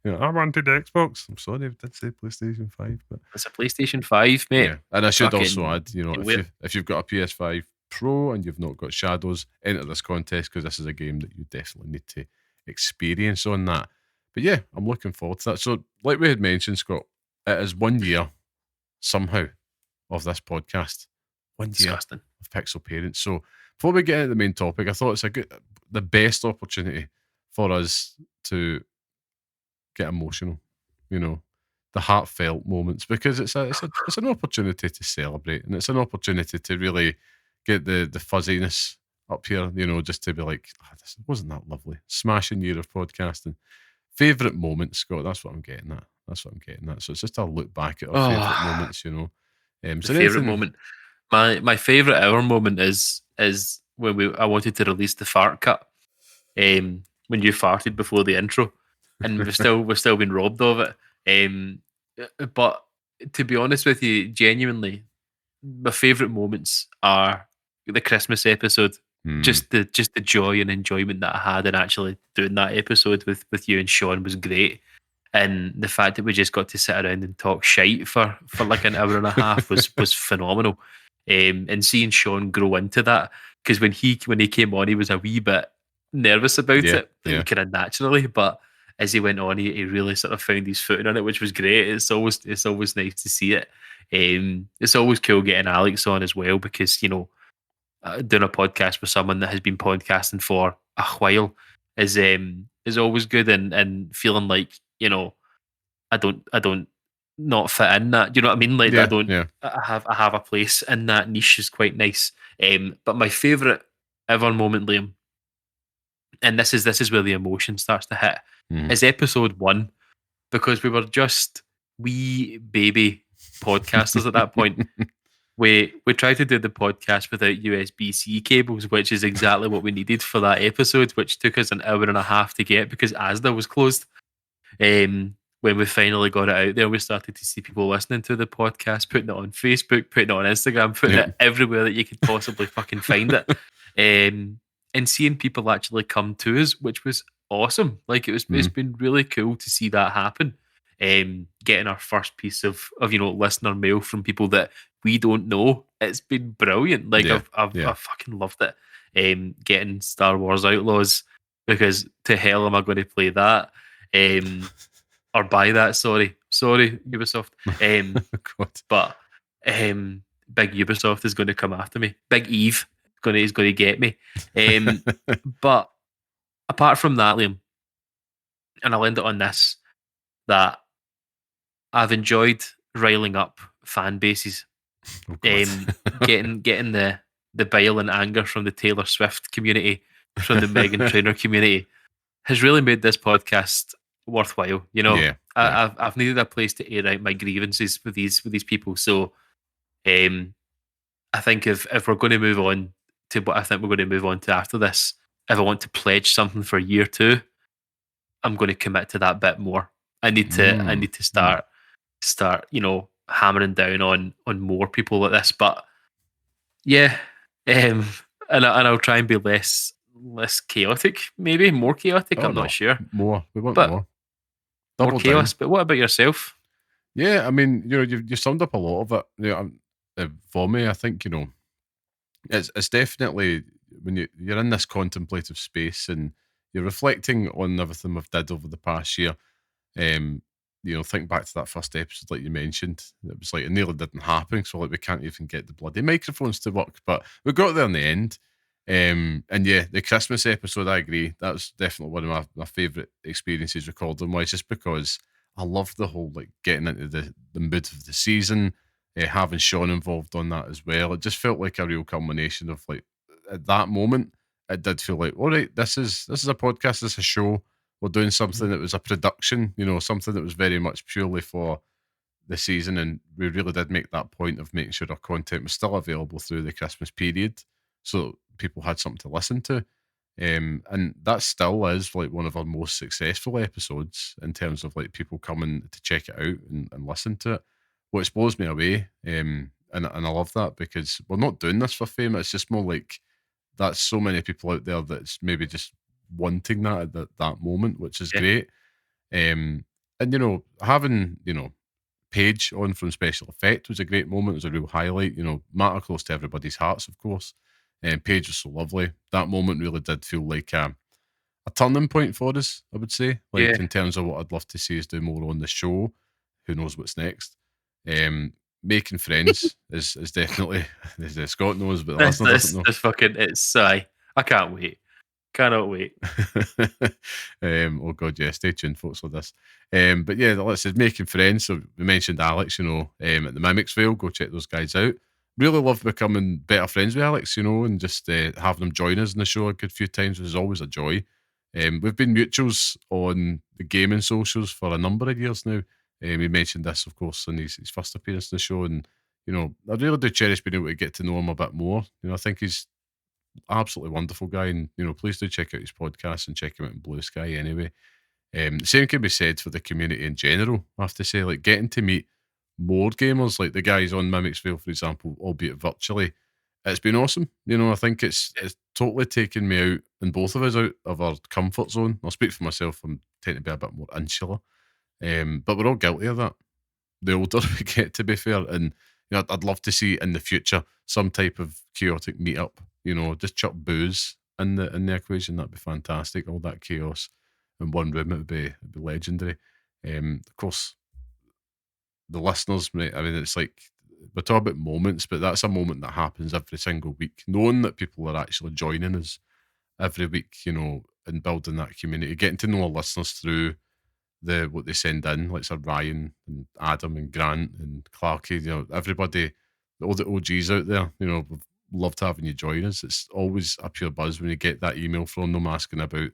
You know, I wanted Xbox. I'm sorry, I did say PlayStation 5, but it's a PlayStation 5, mate. Yeah, and I should Fucking also add, you know, if you've got a PS5 Pro and you've not got Shadows, enter this contest because this is a game that you definitely need to experience on that. But yeah, I'm looking forward to that. So, like we had mentioned, Scott, it is 1 year somehow of this podcast. 1 year Disgusting. of Pixel Parents. So, before we get into the main topic, I thought it's the best opportunity for us to get emotional, you know, the heartfelt moments, because it's an opportunity to celebrate, and it's an opportunity to really get the fuzziness up here, you know, just to be like, this wasn't that lovely. Smashing year of podcasting. Favourite moments, Scott, that's what I'm getting at. So it's just a look back at our favourite moments, you know. The favourite moment. My favourite ever moment is when I wanted to release the fart cut. When you farted before the intro, and we've still been robbed of it. But to be honest with you, genuinely, my favourite moments are the Christmas episode. Just the joy and enjoyment that I had in actually doing that episode with you and Sean was great. And the fact that we just got to sit around and talk shite for like an hour and a half was phenomenal. And seeing Sean grow into that, because when he came on, he was a wee bit nervous about it, kind of naturally, but as he went on, he really sort of found his footing on it, which was great. It's always nice to see it. It's always cool getting Alex on as well, because, you know, doing a podcast with someone that has been podcasting for a while is always good, and feeling like, you know, I don't not fit in that. Do you know what I mean? Like, I have a place in that niche is quite nice. But my favourite ever moment, Liam, and this is where the emotion starts to hit, is episode 1, because we were just wee baby podcasters at that point. We tried to do the podcast without USB-C cables, which is exactly what we needed for that episode, which took us an hour and a half to get because Asda was closed. When we finally got it out there, we started to see people listening to the podcast, putting it on Facebook, putting it on Instagram, putting it everywhere that you could possibly fucking find it. And seeing people actually come to us, which was awesome. Like, it's been really cool to see that happen. Getting our first piece of you know, listener mail from people that we don't know. It's been brilliant. Like, I've fucking loved it. Getting Star Wars Outlaws, because to hell am I going to play that? Or buy that? Sorry, Ubisoft. But big Ubisoft is going to come after me. Big Eve is going to get me. But apart from that, Liam, and I'll end it on this, that I've enjoyed riling up fan bases, getting the bile and anger from the Taylor Swift community, from the Meghan Trainor community, has really made this podcast worthwhile. You know, I've needed a place to air out my grievances with these people. So, I think if we're going to move on to what I think we're going to move on to after this, if I want to pledge something for year 2, I'm going to commit to that bit more. I need to start, you know, hammering down on more people like this. But yeah, and I'll try and be less chaotic, maybe more chaotic. I'm not sure. More. We want more. Double more chaos. Down. But what about yourself? Yeah, I mean, you know, you summed up a lot of it. You know, for me, I think, you know, it's definitely when you're in this contemplative space, and you're reflecting on everything we've did over the past year. Think back to that first episode, like you mentioned. It was like it nearly didn't happen, so like we can't even get the bloody microphones to work, but we got there in the end. And yeah, the Christmas episode, I agree. That's definitely one of my favourite experiences recording wise, just because I love the whole like getting into the mood of the season, having Sean involved on that as well. It just felt like a real culmination of like at that moment. It did feel like, all right, this is a podcast, this is a show. We're doing something that was a production, something that was very much purely for the season, and we really did make that point of making sure our content was still available through the Christmas period, so people had something to listen to. And that still is like one of our most successful episodes in terms of like people coming to check it out and listen to it, which blows me away. And I love that, because we're not doing this for fame. It's just more like that's so many people out there that's maybe just wanting that at that moment, which is great. And having Paige on from Special Effect was a great moment. It was a real highlight. Matter close to everybody's hearts, of course. And Paige was so lovely. That moment really did feel like a turning point for us, I would say. Like in terms of what I'd love to see us do more on the show. Who knows what's next? Making friends is definitely, Scott knows, but the listener doesn't know. This fucking, I can't wait. Cannot wait. Oh god, yeah, stay tuned folks for this. But yeah, let's say making friends. So we mentioned Alex, at the Mimics Vale. Go check those guys out. Really love becoming better friends with Alex, and just having him join us in the show a good few times is always a joy. We've been mutuals on the gaming socials for a number of years now. He mentioned this, of course, in his first appearance in the show, and I really do cherish being able to get to know him a bit more. I think he's absolutely wonderful guy, and please do check out his podcast and check him out in Blue Sky anyway. The same can be said for the community in general. I have to say, like, getting to meet more gamers, like the guys on Mimicsville, for example, albeit virtually, it's been awesome. I think it's totally taken me out, and both of us, out of our comfort zone. I'll speak for myself. I'm tending to be a bit more insular, but we're all guilty of that the older we get, to be fair. And I'd love to see in the future some type of chaotic meetup. Just chuck booze in the equation. That'd be fantastic. All that chaos in one room, it'd be legendary. Of course, the listeners, mate. I mean, it's like we're talking about moments, but that's a moment that happens every single week. Knowing that people are actually joining us every week, and building that community, getting to know our listeners through what they send in, like Sir Ryan and Adam and Grant and Clarky, everybody, all the OGs out there, we've loved having you join us. It's always a pure buzz when you get that email from them asking about,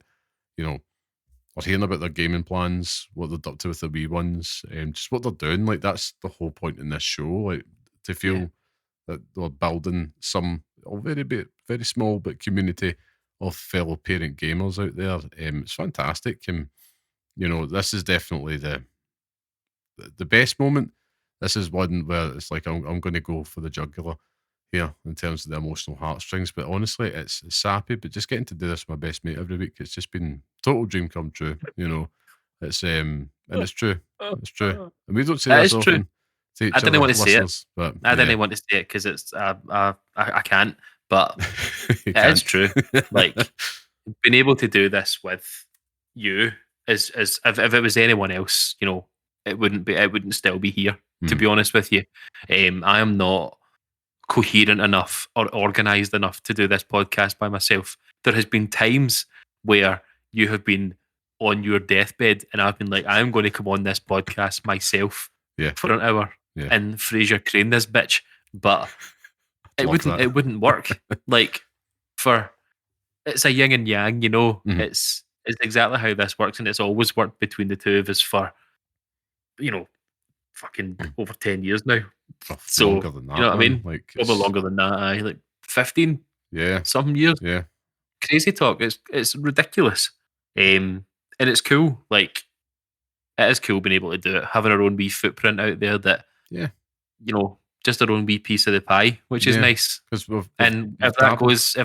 or hearing about their gaming plans, what they're up to with the wee ones, just what they're doing. Like, that's the whole point in this show, like, to feel that they're building some very small but community of fellow parent gamers out there. It's fantastic. And this is definitely the best moment. This is one where it's like I'm going to go for the jugular here in terms of the emotional heartstrings. But honestly, it's sappy. But just getting to do this with my best mate every week, it's just been total dream come true. It's and it's true. It's true, and we don't say this often to each other. I didn't want to say it, but I didn't want to say it because it's I can't. But it is true. Like, being able to do this with you is if it was anyone else, it wouldn't still be here. To be honest with you, I am not coherent enough or organized enough to do this podcast by myself. There has been times where you have been on your deathbed and I've been like, I'm going to come on this podcast myself for an hour and Fraser Crane this bitch, but it wouldn't work. Like, it's a yin and yang, It's exactly how this works, and it's always worked between the two of us for fucking over 10 years now. So longer than that, you know what I mean? Like, probably longer than that. Like 15 something years. Yeah, crazy talk. It's ridiculous, and it's cool. Like, it is cool being able to do it, having our own wee footprint out there that just our own wee piece of the pie, which is nice. Because if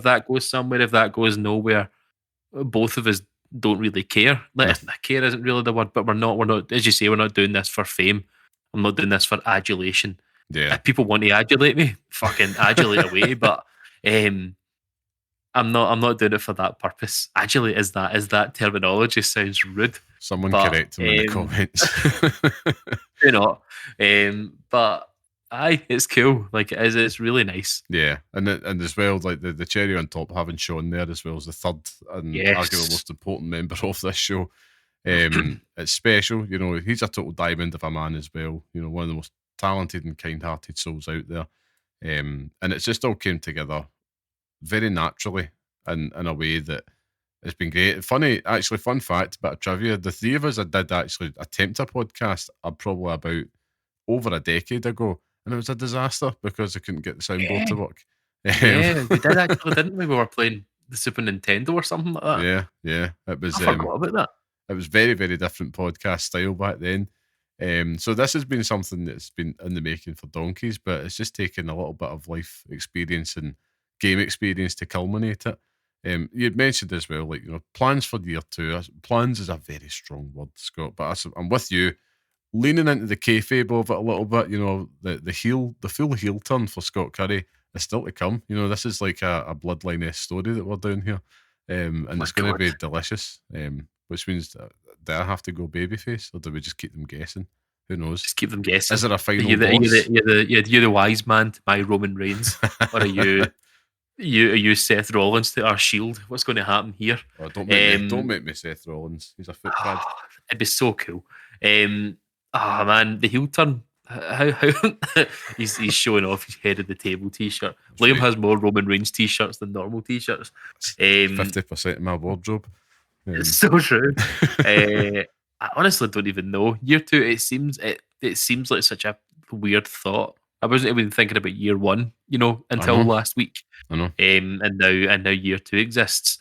that goes somewhere, if that goes nowhere, both of us don't really care. Care isn't really the word, but we're not, as you say, we're not doing this for fame. I'm not doing this for adulation. If people want to adulate me, fucking adulate away. But I I'm not doing it for that purpose. Actually, is that terminology sounds rude. Someone But correct him in the comments. you know, but aye, it's cool. Like it is, it's really nice. Yeah, and as well, like the cherry on top, having Sean there as well as the third and arguably most important member of this show. It's special, you know. He's a total diamond of a man as well. You know, one of the most talented and kind-hearted souls out there. And it just all came together very naturally and in a way that it's been great. Funny, actually, fun fact, bit of trivia: the three of us, I did actually attempt a podcast probably about over a decade ago, and it was a disaster because I couldn't get the soundboard to work. Yeah, we did actually, didn't we? We were playing the Super Nintendo or something like that. Yeah. It was. I forgot about that. It was very, very different podcast style back then. So this has been something that's been in the making for donkeys, but it's just taken a little bit of life experience and game experience to culminate it. You'd mentioned as well, like, you know, plans for year two. Plans is a very strong word, Scott, but I'm with you. Leaning into the kayfabe of it a little bit, you know, the full heel turn for Scott Curry is still to come. You know, this is like a bloodline-esque story that we're doing here, and it's going to be delicious. Which means, do I have to go babyface, or do we just keep them guessing? Who knows? Just keep them guessing. Is there a final you're boss? You're the wise man to my Roman Reigns, or are you Seth Rollins to our Shield? What's going to happen here? Oh, don't make me Seth Rollins. He's a foot pad. It'd be so cool. Man, the heel turn. How he's showing off his head of the table t-shirt. Liam has more Roman Reigns t-shirts than normal t-shirts. 50% of my wardrobe. It's so true. I honestly don't even know. Year two, it seems like such a weird thought. I wasn't even thinking about year one, you know, until last week. I know. And now year two exists.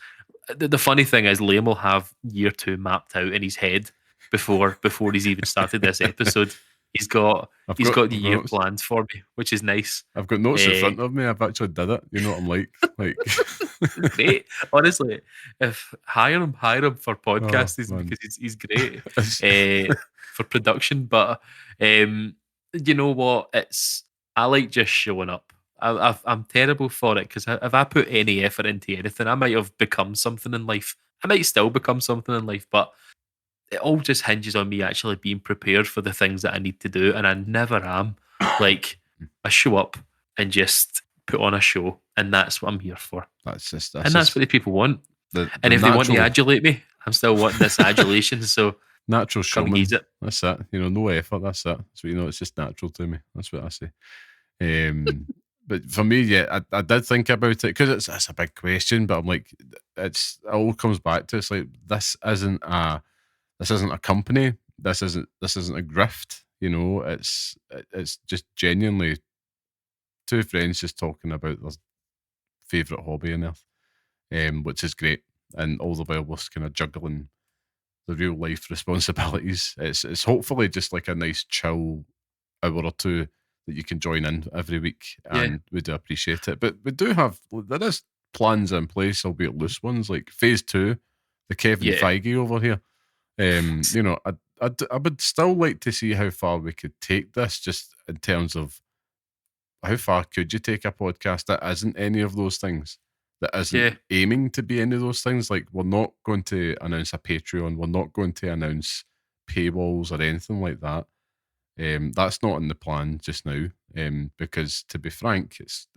The funny thing is, Liam will have year two mapped out in his head before he's even started this episode. He's got the year planned for me, which is nice. I've got notes in front of me. I've actually did it. You know what I'm like. It's great. Honestly, if hire him for podcasting because he's great for production. But you know what? I like just showing up. I'm terrible for it because if I put any effort into anything, I might have become something in life. I might still become something in life, but it all just hinges on me actually being prepared for the things that I need to do, and I never am. Like, I show up and just put on a show, and that's what I'm here for. That's what the people want. And if they want to adulate me, I'm still wanting this adulation. So natural showman. That's it. You know, no effort. That's it. So, you know, it's just natural to me. That's what I say. But for me, yeah, I did think about it because it's a big question. But I'm like, it all comes back to it's like this isn't a company. This isn't a grift. You know, it's just genuinely two friends just talking about their favourite hobby on earth, which is great. And all the while we're kind of juggling the real life responsibilities. It's hopefully just like a nice chill hour or two that you can join in every week, and we do appreciate it. But we do have there is plans in place, albeit loose ones, like phase 2, the Kevin Feige over here. You know, I would still like to see how far we could take this, just in terms of how far could you take a podcast that isn't any of those things, that isn't aiming to be any of those things. Like, we're not going to announce a Patreon, we're not going to announce paywalls or anything like that. That's not in the plan just now, because to be frank, it's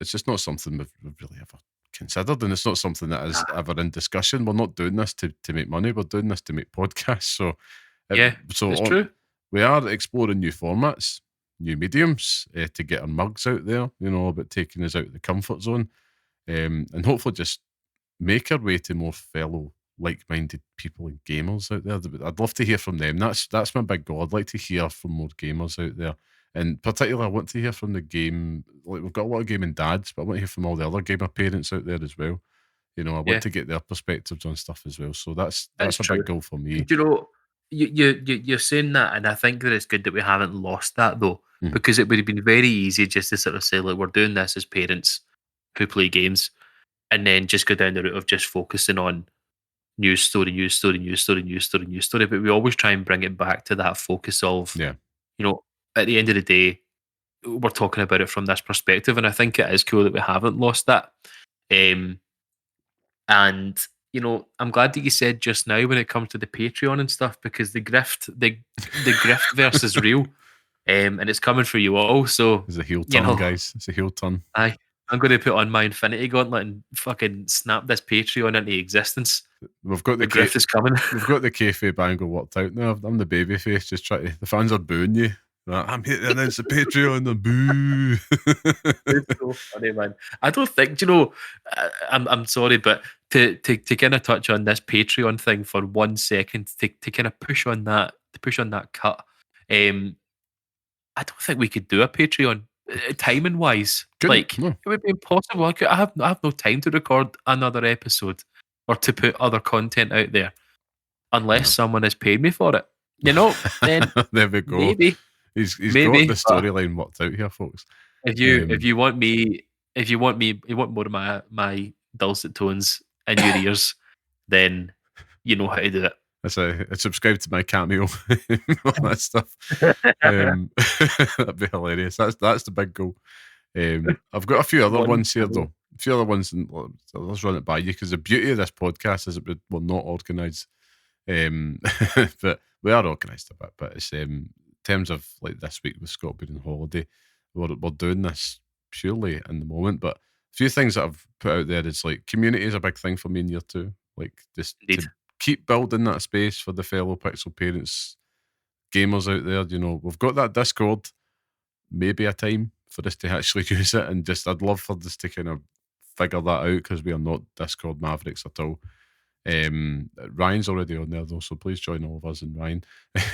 just not something we've really ever considered, and it's not something that is ever in discussion. We're not doing this to make money. We're doing this to make podcasts. So it's true. We are exploring new formats, new mediums to get our mugs out there. You know, about taking us out of the comfort zone, and hopefully just make our way to more fellow like-minded people and gamers out there. I'd love to hear from them. That's my big goal. I'd like to hear from more gamers out there, and particularly I want to hear from the game. Like, we've got a lot of gaming dads, but I want to hear from all the other gamer parents out there as well. You know, I want to get their perspectives on stuff as well. So that's a big goal for me. Do you know, you're saying that, and I think that it's good that we haven't lost that though, because it would have been very easy just to sort of say, like, we're doing this as parents who play games, and then just go down the route of just focusing on news story. But we always try and bring it back to that focus of, you know, at the end of the day, we're talking about it from this perspective, and I think it is cool that we haven't lost that. And I'm glad that you said just now when it comes to the Patreon and stuff, because the grift verse is real, and it's coming for you all. So It's a heel turn, guys. It's a heel turn. I'm going to put on my Infinity Gauntlet and fucking snap this Patreon into existence. We've got the grift is coming. We've got the kayfabe angle worked out now. I'm the babyface, just trying to. The fans are booing you. I'm here to announce the Patreon and boo. It's so funny, man. I don't think, I'm sorry, but to kind of touch on this Patreon thing for 1 second, to kind of push on that cut. I don't think we could do a Patreon timing wise. It would be impossible. I have no time to record another episode or to put other content out there unless someone has paid me for it. Then there we go. Maybe. He's got the storyline worked out here, folks. If you want more of my dulcet tones in your ears, then you know how to do it. I subscribe to my Cameo, all that stuff. That'd be hilarious. That's the big goal. I've got a few other ones here though. A few other ones, and let's run it by you, because the beauty of this podcast is that we're not organised, but we are organised a bit. But it's in terms of like this week with Scott being on holiday, we're doing this purely in the moment. But a few things that I've put out there is like community is a big thing for me in year two. Like just to keep building that space for the fellow Pixel parents, gamers out there. We've got that Discord. Maybe a time for us to actually use it, and just I'd love for us to kind of figure that out, because we are not Discord mavericks at all. Ryan's already on there though, so please join all of us and Ryan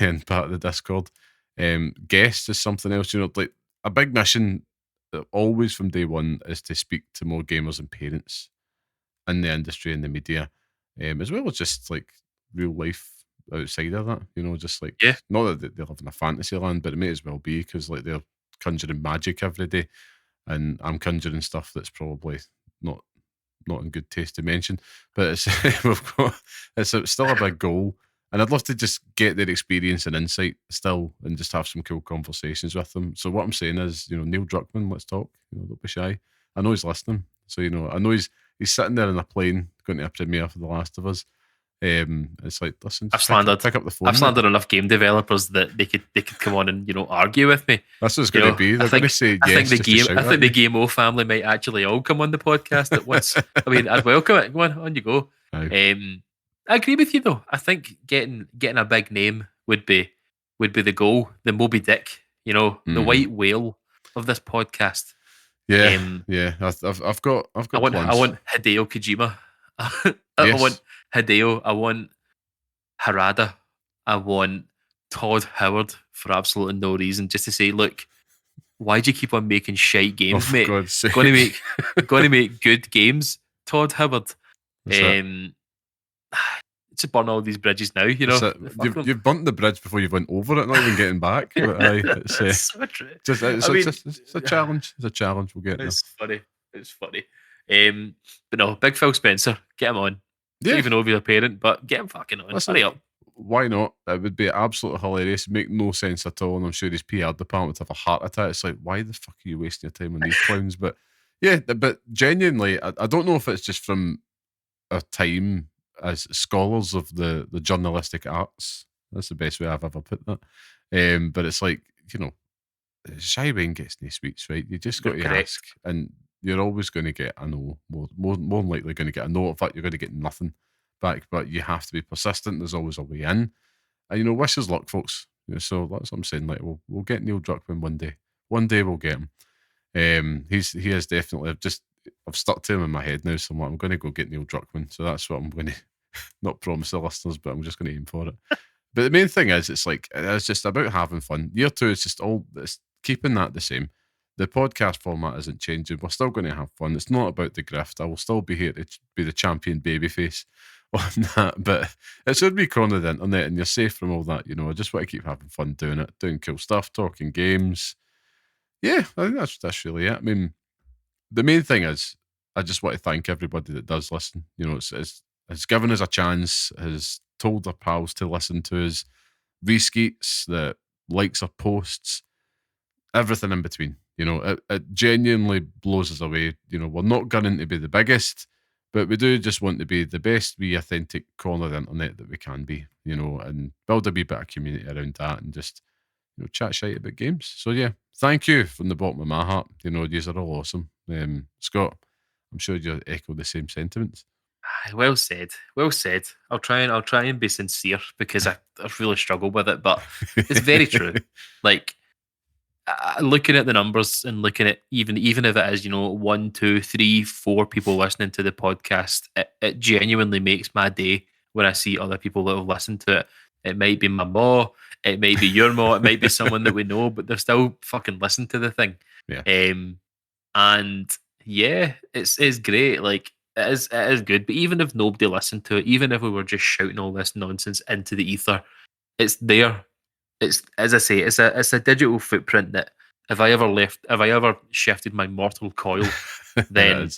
and part of the Discord. Guests is something else. Like a big mission always from day one is to speak to more gamers and parents in the industry and the media, as well as just like real life outside of that. Just like not that they live in a fantasy land, but it may as well be, because like they're conjuring magic every day, and I'm conjuring stuff that's probably not in good taste to mention. But it's it's still a big goal, and I'd love to just get their experience and insight still, and just have some cool conversations with them. So what I'm saying is, Neil Druckmann, let's talk. Don't be shy. I know he's listening, so I know he's sitting there in a plane going to a premiere for The Last of Us. It's like, listen, pick up the phone. I've slandered enough game developers that they could come on and argue with me. That's what it's going to be. They're going to say yes. I think the Game O family might actually all come on the podcast at once. I mean, I'd welcome it. Go on you go. I agree with you though. I think getting a big name would be the goal. The Moby Dick, the white whale of this podcast. Yeah, I've got plans. I want Hideo Kojima. I want Hideo. I want Harada. I want Todd Howard for absolutely no reason, just to say, look, why do you keep on making shite games, mate? Going to make good games, Todd Howard. To burn all these bridges now, You've burnt the bridge before you went over it, not even getting back. But it's so true. It's a challenge. It's a challenge. We'll get there. It's funny. But no, Big Phil Spencer, get him on. Yeah. Even over your parent, but get him fucking on. Hurry up. Why not? It would be absolutely hilarious. Make no sense at all, and I'm sure his PR department would have a heart attack. It's like, why the fuck are you wasting your time on these clowns? But yeah, but genuinely, I don't know if it's just from our time as scholars of the journalistic arts. That's the best way I've ever put that. But it's like, shy Wayne gets no sweets, right? You just got to ask, and you're always going to get a no. More than likely going to get a no. In fact, you're going to get nothing back, but you have to be persistent. There's always a way in. And wish us luck, folks. So that's what I'm saying. Like, we'll get Neil Druckmann one day. One day we'll get him. He is definitely I've stuck to him in my head now, so I'm going to go get Neil Druckmann. So that's what I'm going to not promise the listeners, but I'm just going to aim for it. But the main thing is, it's just about having fun. Year two is just it's keeping that the same. The podcast format isn't changing. We're still going to have fun. It's not about the grift. I will still be here to be the champion babyface on that, but it should be on the internet, and you're safe from all that. I just want to keep having fun doing it, doing cool stuff, talking games. Yeah, I think that's really it. I mean, the main thing is, I just want to thank everybody that does listen. It's given us a chance, has told our pals to listen to us, reskeets, that likes our posts. everything in between. It genuinely blows us away. We're not gunning to be the biggest, but we do just want to be the best wee authentic corner of the internet that we can be, and build a wee bit of community around that and just, chat shite about games. So yeah, thank you from the bottom of my heart. These are all awesome. Scott, I'm sure you echo the same sentiments. Well said. Well said. I'll try and be sincere because I really struggle with it, but it's very true. Like looking at the numbers and looking at even if it is 1, 2, 3, 4 people listening to the podcast, it genuinely makes my day when I see other people that have listened to it. It might be my ma, it might be your ma, it might be someone that we know, but they're still fucking listening to the thing. Yeah. And yeah, it's great. Like it is good. But even if nobody listened to it, even if we were just shouting all this nonsense into the ether, it's there. It's, as I say, it's a digital footprint that if I ever shifted my mortal coil, then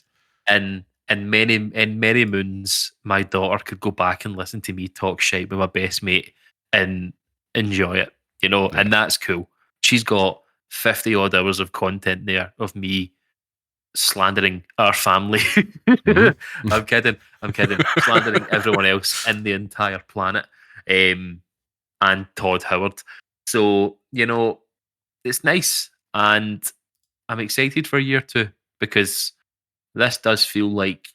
in many moons, my daughter could go back and listen to me talk shite with my best mate and enjoy it, Yeah. and that's cool. She's got 50 odd hours of content there of me slandering our family. Mm-hmm. I'm kidding. Slandering everyone else in the entire planet. And Todd Howard. So, it's nice. And I'm excited for year 2 because this does feel like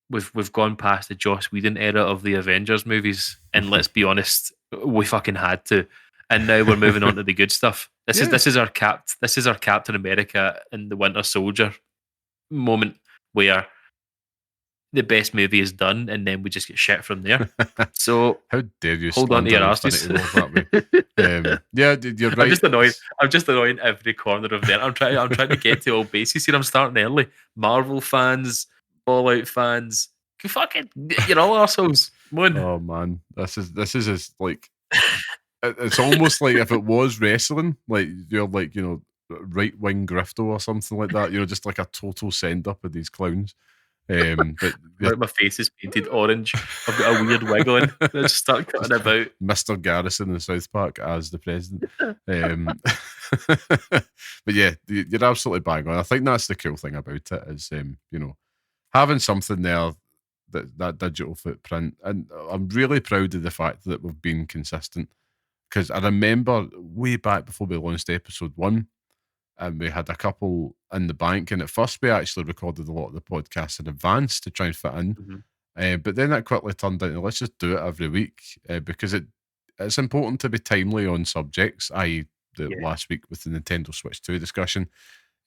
we've gone past the Joss Whedon era of the Avengers movies. And let's be honest, we fucking had to. And now we're moving on to the good stuff. This is our Captain America and the Winter Soldier moment where the best movie is done and then we just get shit from there. So how dare you hold on to your asses. Yeah, you're right. I'm just annoying every corner of there. I'm trying to get to all bases here. I'm starting early. Marvel fans, Fallout fans, fucking, you're all assholes. Oh man, this is as like it's almost like if it was wrestling, like you're like right wing grifto or something like that. Just like a total send up of these clowns. But my face is painted orange. I've got a weird wig on. I just start cutting about. Mr. Garrison in South Park as the president. But yeah, you're absolutely bang on. I think that's the cool thing about it is, having something there that digital footprint, and I'm really proud of the fact that we've been consistent. Because I remember way back before we launched episode 1. And we had a couple in the bank. And at first, we actually recorded a lot of the podcasts in advance to try and fit in. Mm-hmm. But then that quickly turned into let's just do it every week because it's important to be timely on subjects, i.e., last week with the Nintendo Switch 2 discussion.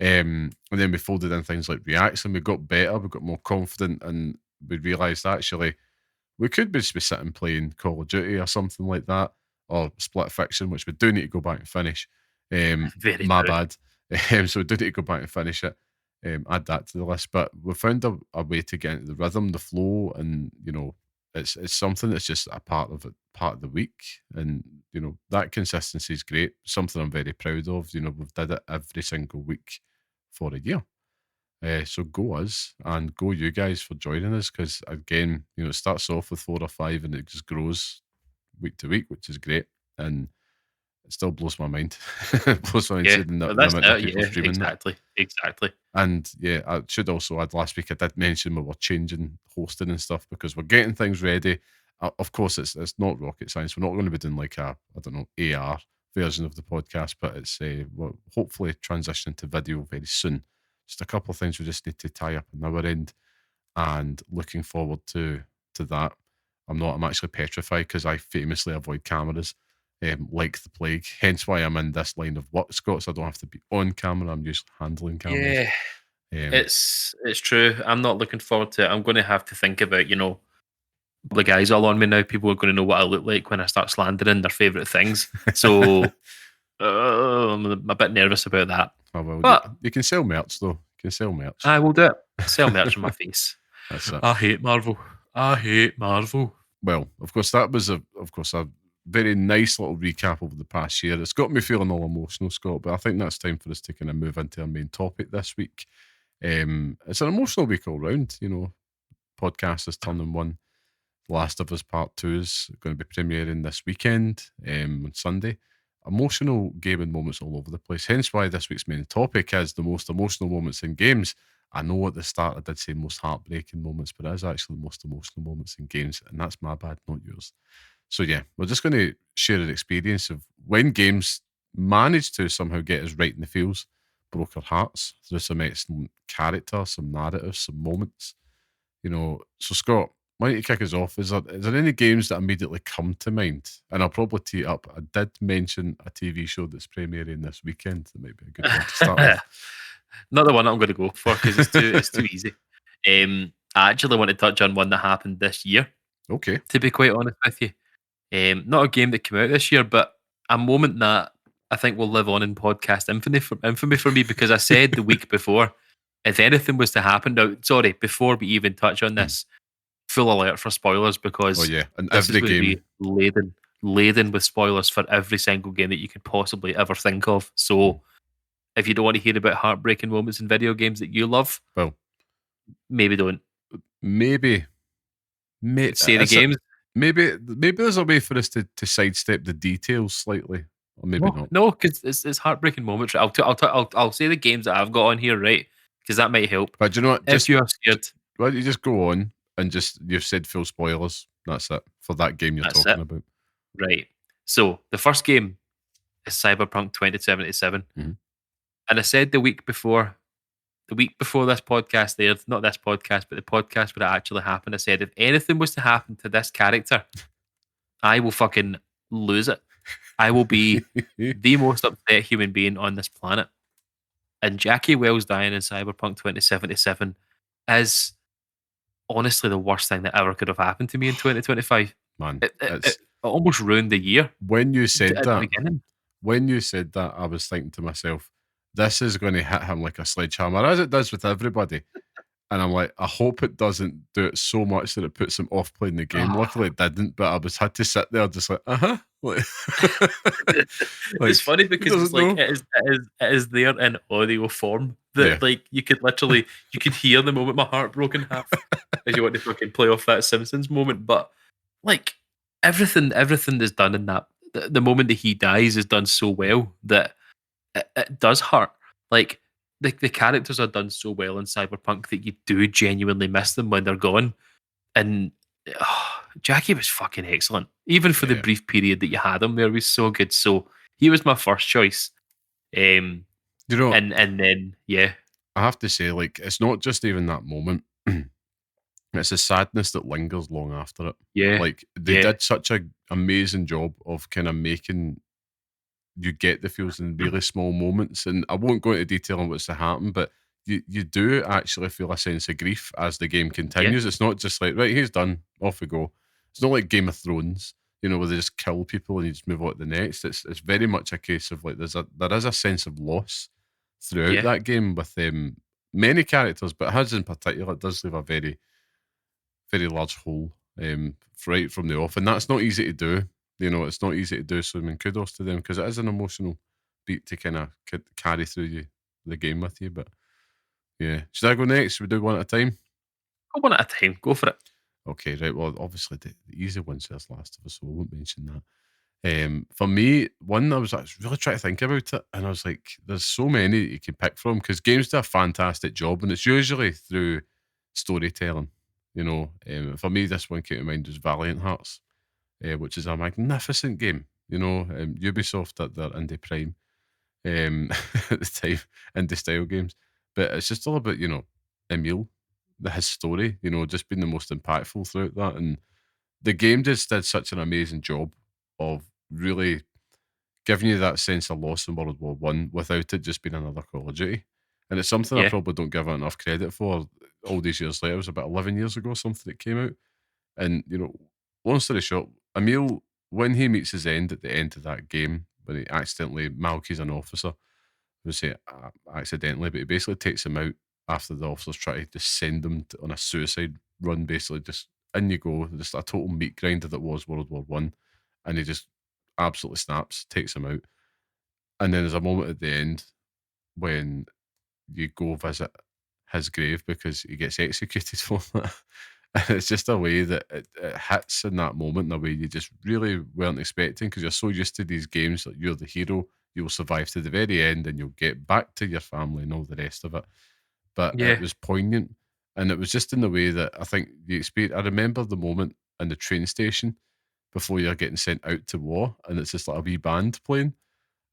And then we folded in things like reacts and we got better, we got more confident, and we realised actually we could just be sitting playing Call of Duty or something like that, or Split Fiction, which we do need to go back and finish. My bad. So we do need to go back and finish it, add that to the list. But we found a way to get into the rhythm, the flow, and it's something that's just a part of the week, and that consistency is great. Something I'm very proud of. We've did it every single week for a year. So go us and go you guys for joining us, because again, it starts off with 4 or 5 and it just grows week to week, which is great. And it still blows my mind. It blows my mind seeing the amount of people streaming exactly. And yeah, I should also add, last week I did mention we were changing hosting and stuff because we're getting things ready. Of course, it's not rocket science. We're not going to be doing like a, I don't know, AR version of the podcast, but it's we're hopefully transitioning to video very soon. Just a couple of things we just need to tie up on our end, and looking forward to that. I'm actually petrified because I famously avoid cameras. Like the plague. Hence why I'm in this line of work, Scott, so I don't have to be on camera. I'm usually handling cameras. Yeah, it's true. I'm not looking forward to it. I'm going to have to think about, the guys all on me now. People are going to know what I look like when I start slandering their favourite things. So I'm a bit nervous about that. Oh, well, but you can sell merch, though. You can sell merch. I will do it. Sell merch on my face. That's it. I hate Marvel. Well, of course, that was a very nice little recap over the past year. It's got me feeling all emotional, Scott, but I think that's time for us to kind of move into our main topic this week. It's an emotional week all round. Podcast is turning 1. Last of Us Part 2 is going to be premiering this weekend on Sunday. emotional gaming moments all over the place. Hence why this week's main topic is the most emotional moments in games. I know at the start I did say most heartbreaking moments, but it is actually the most emotional moments in games, and that's my bad, not yours. So yeah, we're just going to share an experience of when games managed to somehow get us right in the feels, broke our hearts through some excellent character, some narrative, some moments. So Scott, why don't you kick us off? Is there any games that immediately come to mind? And I'll probably tee it up. I did mention a TV show that's premiering this weekend. That might be a good one to start with. Not the one I'm going to go for because it's too easy. I actually want to touch on one that happened this year. Okay. To be quite honest with you, not a game that came out this year, but a moment that I think will live on in podcast infamy for me because I said the week before, if anything was to happen. Now, sorry, before we even touch on this, full alert for spoilers because Oh yeah, and this every is going game. to be laden with spoilers for every single game that you could possibly ever think of. So, if you don't want to hear about heartbreaking moments in video games that you love, Well, maybe don't. maybe Say the games. maybe there's a way for us to sidestep the details slightly, or maybe not. No, because it's heartbreaking moments. I'll say the games that I've got on here, right? Because that might help. But do you know what? If you're scared, why don't you just go on and you've said full spoilers. That's it for that game you're talking about. Right. So the first game is Cyberpunk 2077. Mm-hmm. And I said the week before this podcast aired, not this podcast, but the podcast where it actually happened, I said if anything was to happen to this character, I will fucking lose it. I will be the most upset human being on this planet. And Jackie Wells dying in Cyberpunk 2077 is honestly the worst thing that ever could have happened to me in 2025. Man, it almost ruined the year. When you said that, I was thinking to myself, this is going to hit him like a sledgehammer, as it does with everybody. And I'm like, I hope it doesn't do it so much that it puts him off playing the game. Luckily, it didn't, but I had to sit there just like, like, it's funny because it's like it is there in audio form that like you could hear the moment my heart broke in half as you want to fucking play off that Simpsons moment. But like everything is done in that. The moment that he dies is done so well that it does hurt. Like the characters are done so well in Cyberpunk that you do genuinely miss them when they're gone. And Jackie was fucking excellent. Even for the brief period that you had him there, was so good. So he was my first choice. And then I have to say, like, it's not just even that moment. It's a sadness that lingers long after it. Yeah. Like they did such an amazing job of kind of making you get the feels in really small moments. And I won't go into detail on what's to happen, but you do actually feel a sense of grief as the game continues. It's not just like, right, he's done, off we go. It's not like Game of Thrones, where they just kill people and you just move on to the next. It's very much a case of like there is a sense of loss throughout that game with many characters, but his in particular does leave a very, very large hole right from the off. And that's not easy to do. It's not easy to do. So, I mean, kudos to them because it is an emotional beat to kind of carry through the game with you. But yeah, should I go next? Should we do one at a time? Go one at a time. Go for it. Okay, right. Well, obviously the easy one's this Last of Us, so I won't mention that. For me, one I was really trying to think about it, and I was like, there's so many that you can pick from because games do a fantastic job, and it's usually through storytelling. For me, this one came to mind was Valiant Hearts, which is a magnificent game. Ubisoft at their indie prime at the time, indie style games. But it's just all about, Emil, his story, just being the most impactful throughout that. And the game just did such an amazing job of really giving you that sense of loss in World War One without it just being another Call of Duty. And it's something I probably don't give it enough credit for all these years later. It was about 11 years ago, something that came out. And, long story short, Emil, when he meets his end at the end of that game, when he accidentally Malky's an officer, I would say accidentally, but he basically takes him out after the officers try to just send him on a suicide run, basically just in you go, just a total meat grinder that was World War One, and he just absolutely snaps, takes him out. And then there's a moment at the end when you go visit his grave because he gets executed for that. it's just a way that it hits in that moment in a way you just really weren't expecting, because you're so used to these games that you're the hero, you'll survive to the very end, and you'll get back to your family and all the rest of it. But it Yeah, was poignant, and it was just in the way that I think the experience. I remember the moment in the train station before you're getting sent out to war, and it's just like a wee band playing.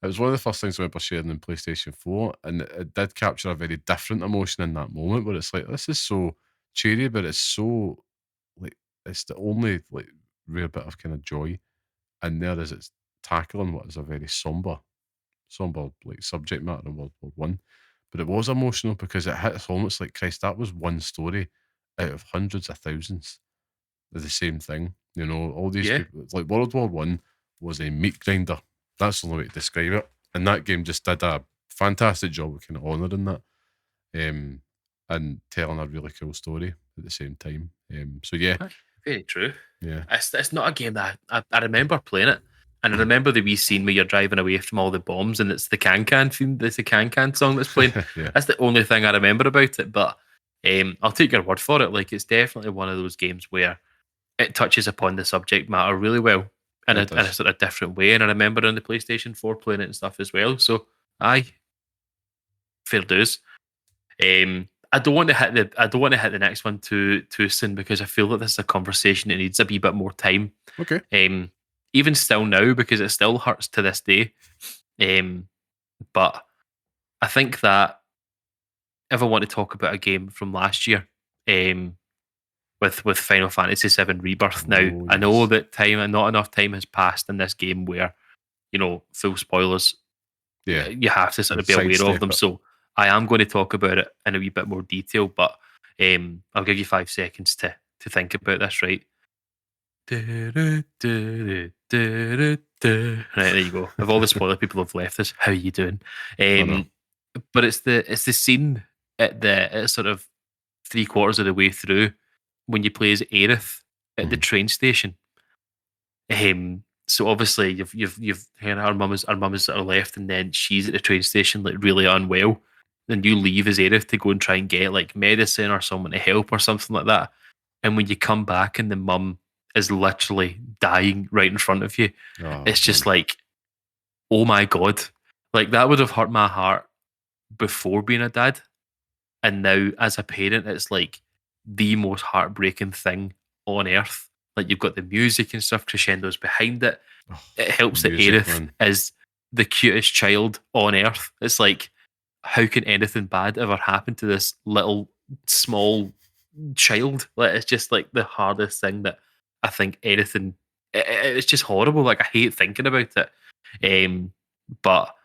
It was one of the first things I remember sharing in PlayStation 4, and it did capture a very different emotion in that moment where it's like, this is so cheery, but it's so, like, it's the only, like, rare bit of kind of joy in there as it's tackling what is a very somber, like, subject matter in World War I. But it was emotional because it hits home. It's like, Christ, that was one story out of hundreds of thousands of the same thing. You know, all these yeah. people, it's like World War I was a meat grinder. That's the only way to describe it. And that game just did a fantastic job of kind of honouring that, and telling a really cool story at the same time. So yeah, Aye, very true. yeah, It's not a game that I remember playing it, and I remember the wee scene where you're driving away from all the bombs, and it's the Can Can theme. There's the Can Can song that's playing. yeah, That's the only thing I remember about it. But I'll take your word for it. Like, it's definitely one of those games where it touches upon the subject matter really well it in a does. sort of different way. And I remember on the PlayStation 4 playing it and stuff as well. So, aye, fair dues. I don't want to hit the next one too soon, because I feel that this is a conversation that needs a wee bit more time. Okay. Even still now, because it still hurts to this day. But I think that if I want to talk about a game from last year, with Final Fantasy VII Rebirth. Now, Oh I know yes. that not enough time has passed in this game where, full spoilers, Yeah. you have to sort of be aware of Sidestep them. it. So I am going to talk about it in a wee bit more detail, but I'll give you 5 seconds to think about this, right? Right, there you go. If all the spoiler people have left us, how are you doing? I know. But it's the scene at sort of 3 quarters of the way through when you play as Aerith at the Mhm. train station. So obviously you've our mum is sort of left, and then she's at the train station like really unwell. Then you leave as Aerith to go and try and get like medicine or someone to help or something like that. And when you come back and the mum is literally dying right in front of you, Oh it's just man. like, oh my god, like that would have hurt my heart before being a dad, and now as a parent, it's like the most heartbreaking thing on earth. Like, you've got the music and stuff, crescendos behind it. Oh, It the helps that music, Aerith man. is the cutest child on earth. It's like, how can anything bad ever happen to this little small child? Like, it's just like the hardest thing that I think anything. It's just horrible. Like, I hate thinking about it. But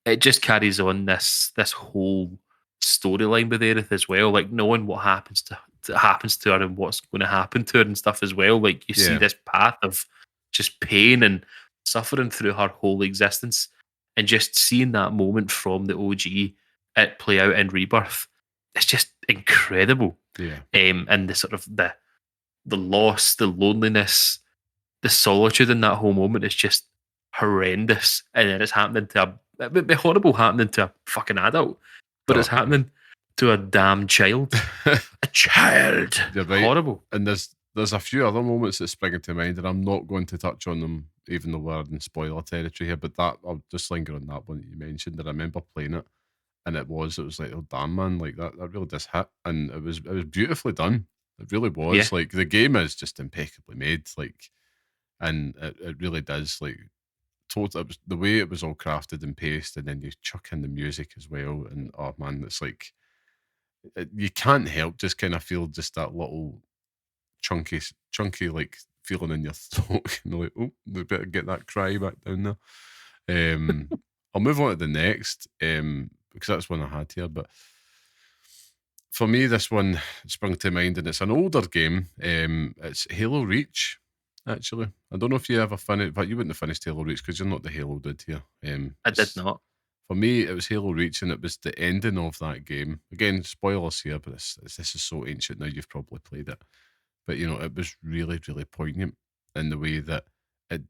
it just carries on this whole storyline with Aerith as well. Like, knowing what happens to her and what's going to happen to her and stuff as well. Like, you see Yeah. this path of just pain and suffering through her whole existence, and just seeing that moment from the OG it play out in Rebirth. It's just incredible. Yeah. And the sort of the loss, the loneliness, the solitude in that whole moment is just horrendous. And then it's happening to it would be horrible happening to a fucking adult, but Oh, it's happening to a damn child. A child. you're right. Horrible. And there's a few other moments that spring into mind, and I'm not going to touch on them, even though we're in spoiler territory here. But that I'll just linger on that one that you mentioned. I remember playing it, and it was like, oh damn man, like that really does hit, and it was beautifully done. It really Yeah. was. Like, the game is just impeccably made, like, and it really does, like, total. It was the way it was all crafted and paced, and then you chuck in the music as well, and oh man, it's like, you can't help just kind of feel just that little chunky like feeling in your throat. And like, oh, we better get that cry back down there. I'll move on to the next, because that's one I had here. But for me, this one sprung to mind, and it's an older game. It's Halo Reach. Actually, I don't know if you ever finished, but you wouldn't have finished Halo Reach because you're not the Halo dude here. I did not. For me, it was Halo Reach, and it was the ending of that game. Again, spoilers here, but this is so ancient now. You've probably played it, but it was really, really poignant in the way that it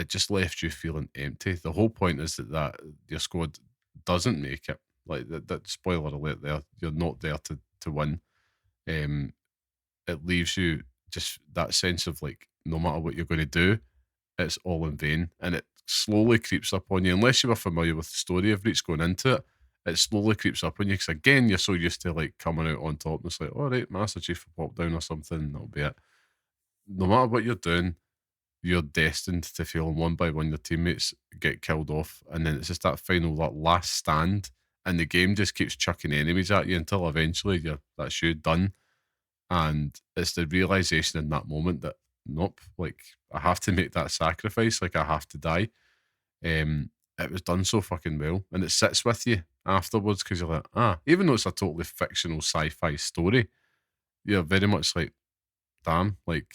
just left you feeling empty. The whole point is that your squad doesn't make it. Like, that spoiler alert there, you're not there to win. It leaves you just that sense of like, no matter what you're going to do, it's all in vain, and it slowly creeps up on you. Unless you were familiar with the story of Reach going into it, it slowly creeps up on you because again, you're so used to like coming out on top, and it's like, all right, Master Chief will pop down or something, and that'll be it. No matter what you're doing, you're destined to fail, and one by one your teammates get killed off, and then it's just that final, that last stand, and the game just keeps chucking enemies at you until eventually that's you done. And it's the realization in that moment that nope, like I have to make that sacrifice, like I have to die. It was done so fucking well, and it sits with you afterwards because you're like, even though it's a totally fictional sci-fi story, you're very much like, damn, like,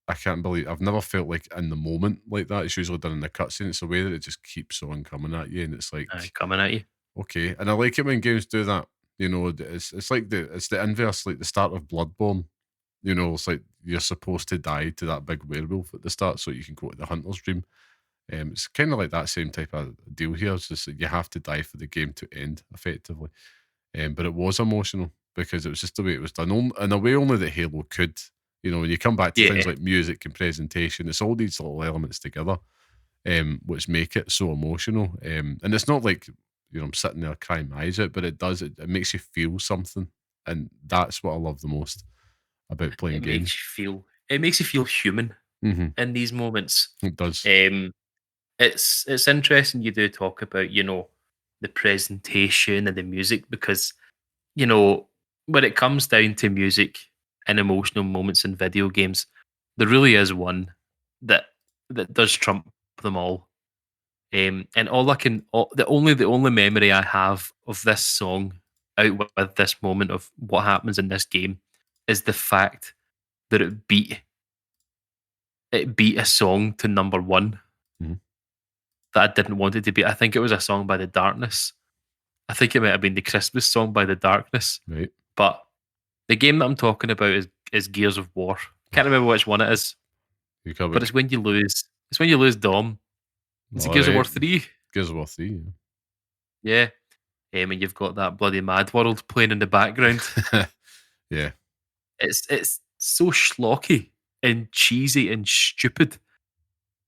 I can't believe I've never felt like in the moment like that. It's usually done in the cutscene. It's a way that it just keeps on coming at you, and it's like coming at you. Okay, and I like it when games do that. It's like the inverse, like the start of Bloodborne. It's like you're supposed to die to that big werewolf at the start, so you can go to the hunter's dream. It's kind of like that same type of deal here. It's just that you have to die for the game to end effectively. But it was emotional because it was just the way it was done, in a way only that Halo could. When you come back to things like music and presentation, it's all these little elements together, which make it so emotional. And it's not like I'm sitting there crying my eyes out, but it does. It makes you feel something, and that's what I love the most about playing games. It makes you feel human in these moments. It does. It's interesting you do talk about the presentation and the music because when it comes down to music and emotional moments in video games, there really is one that does trump them all. And the only memory I have of this song out with this moment of what happens in this game is the fact that it beat a song to number one that I didn't want it to be. I think it was a song by The Darkness. I think it might have been the Christmas song by The Darkness. Right. But the game that I'm talking about is Gears of War. Can't remember which one it is. But it's when you lose. It's when you lose Dom. It's Gears of War 3. Gears of War 3, yeah. And you've got that bloody Mad World playing in the background. Yeah. It's so schlocky and cheesy and stupid,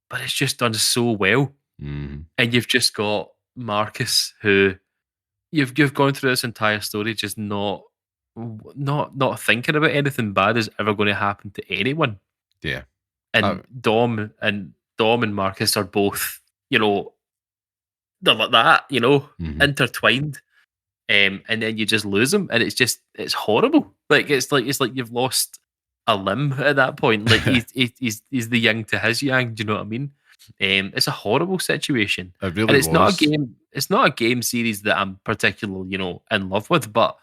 but it's just done so well. Mm. And you've just got Marcus, who you've gone through this entire story just not thinking about anything bad is ever going to happen to anyone. Yeah. And Dom and Marcus are both, they're like that, intertwined. And then you just lose them, and it's horrible. It's like you've lost a limb at that point. Like he's the yin to his yang. Do you know what I mean? It's a horrible situation. It really and it's was. not a game. It's not a game series that I'm particularly, in love with. But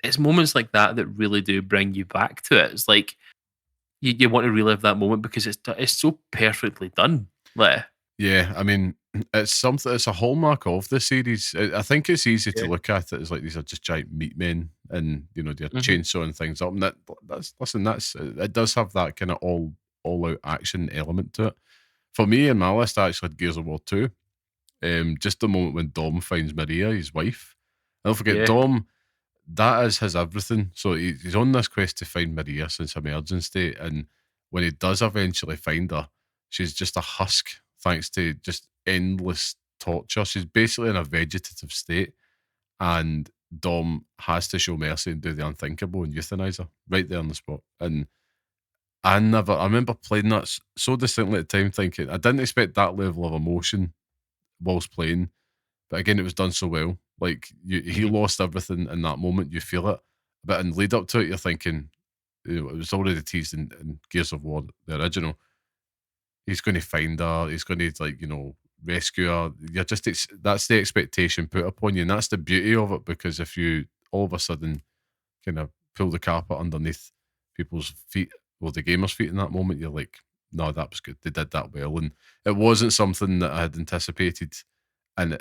it's moments like that that really do bring you back to it. It's like you want to relive that moment because it's so perfectly done. Yeah, I mean, it's a hallmark of the series. I think it's easy to look at it as like these are just giant meat men, and they're chainsawing things up. And it does have that kind of all out action element to it. For me, in my list, I actually had Gears of War 2. Just the moment when Dom finds Maria, his wife. And don't forget, Dom, that is his everything. So he's on this quest to find Maria since emergency, and when he does eventually find her, she's just a husk thanks to just endless torture. She's basically in a vegetative state, and Dom has to show mercy and do the unthinkable and euthanize her right there on the spot. And I remember playing that so distinctly at the time, thinking I didn't expect that level of emotion whilst playing, but again, it was done so well. Like he lost everything in that moment. You feel it, but in lead up to it, you're thinking, it was already teased in Gears of War, the original. He's going to find her. He's going to rescue her. That's the expectation put upon you, and that's the beauty of it. Because if you all of a sudden kind of pull the carpet underneath people's feet, or the gamer's feet in that moment, you're like, no, that was good. They did that well, and it wasn't something that I had anticipated, and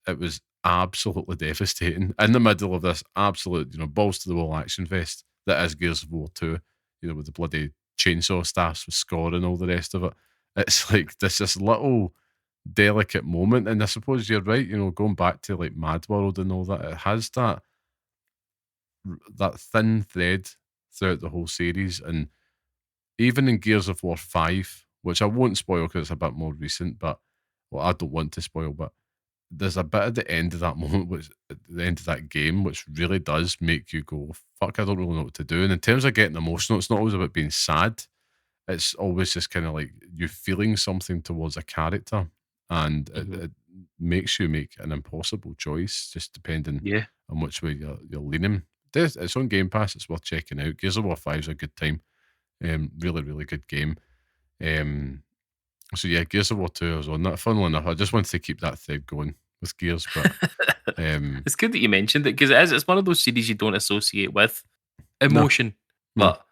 it was absolutely devastating in the middle of this absolute balls to the wall action fest that is Gears of War 2. With the bloody chainsaw staffs with score and all the rest of it. It's like this little delicate moment, and I suppose you're right. Going back to like Mad World and all that, it has that thin thread throughout the whole series. And even in Gears of War 5, which I won't spoil because it's a bit more recent, but well, I don't want to spoil, but there's a bit at the end of that moment, which at the end of that game, which really does make you go, fuck, I don't really know what to do. And in terms of getting emotional, it's not always about being sad. It's always just kind of like you feeling something towards a character, and Mhm. it makes you make an impossible choice, just depending Yeah. on which way you're leaning. It's on Game Pass. It's worth checking out. Gears of War 5 is a good time. Really, really good game. Um, so yeah, Gears of War 2 I was on that. Funnily enough, I just wanted to keep that thread going with Gears, but It's good that you mentioned it because it's one of those series you don't associate with no, emotion, no. but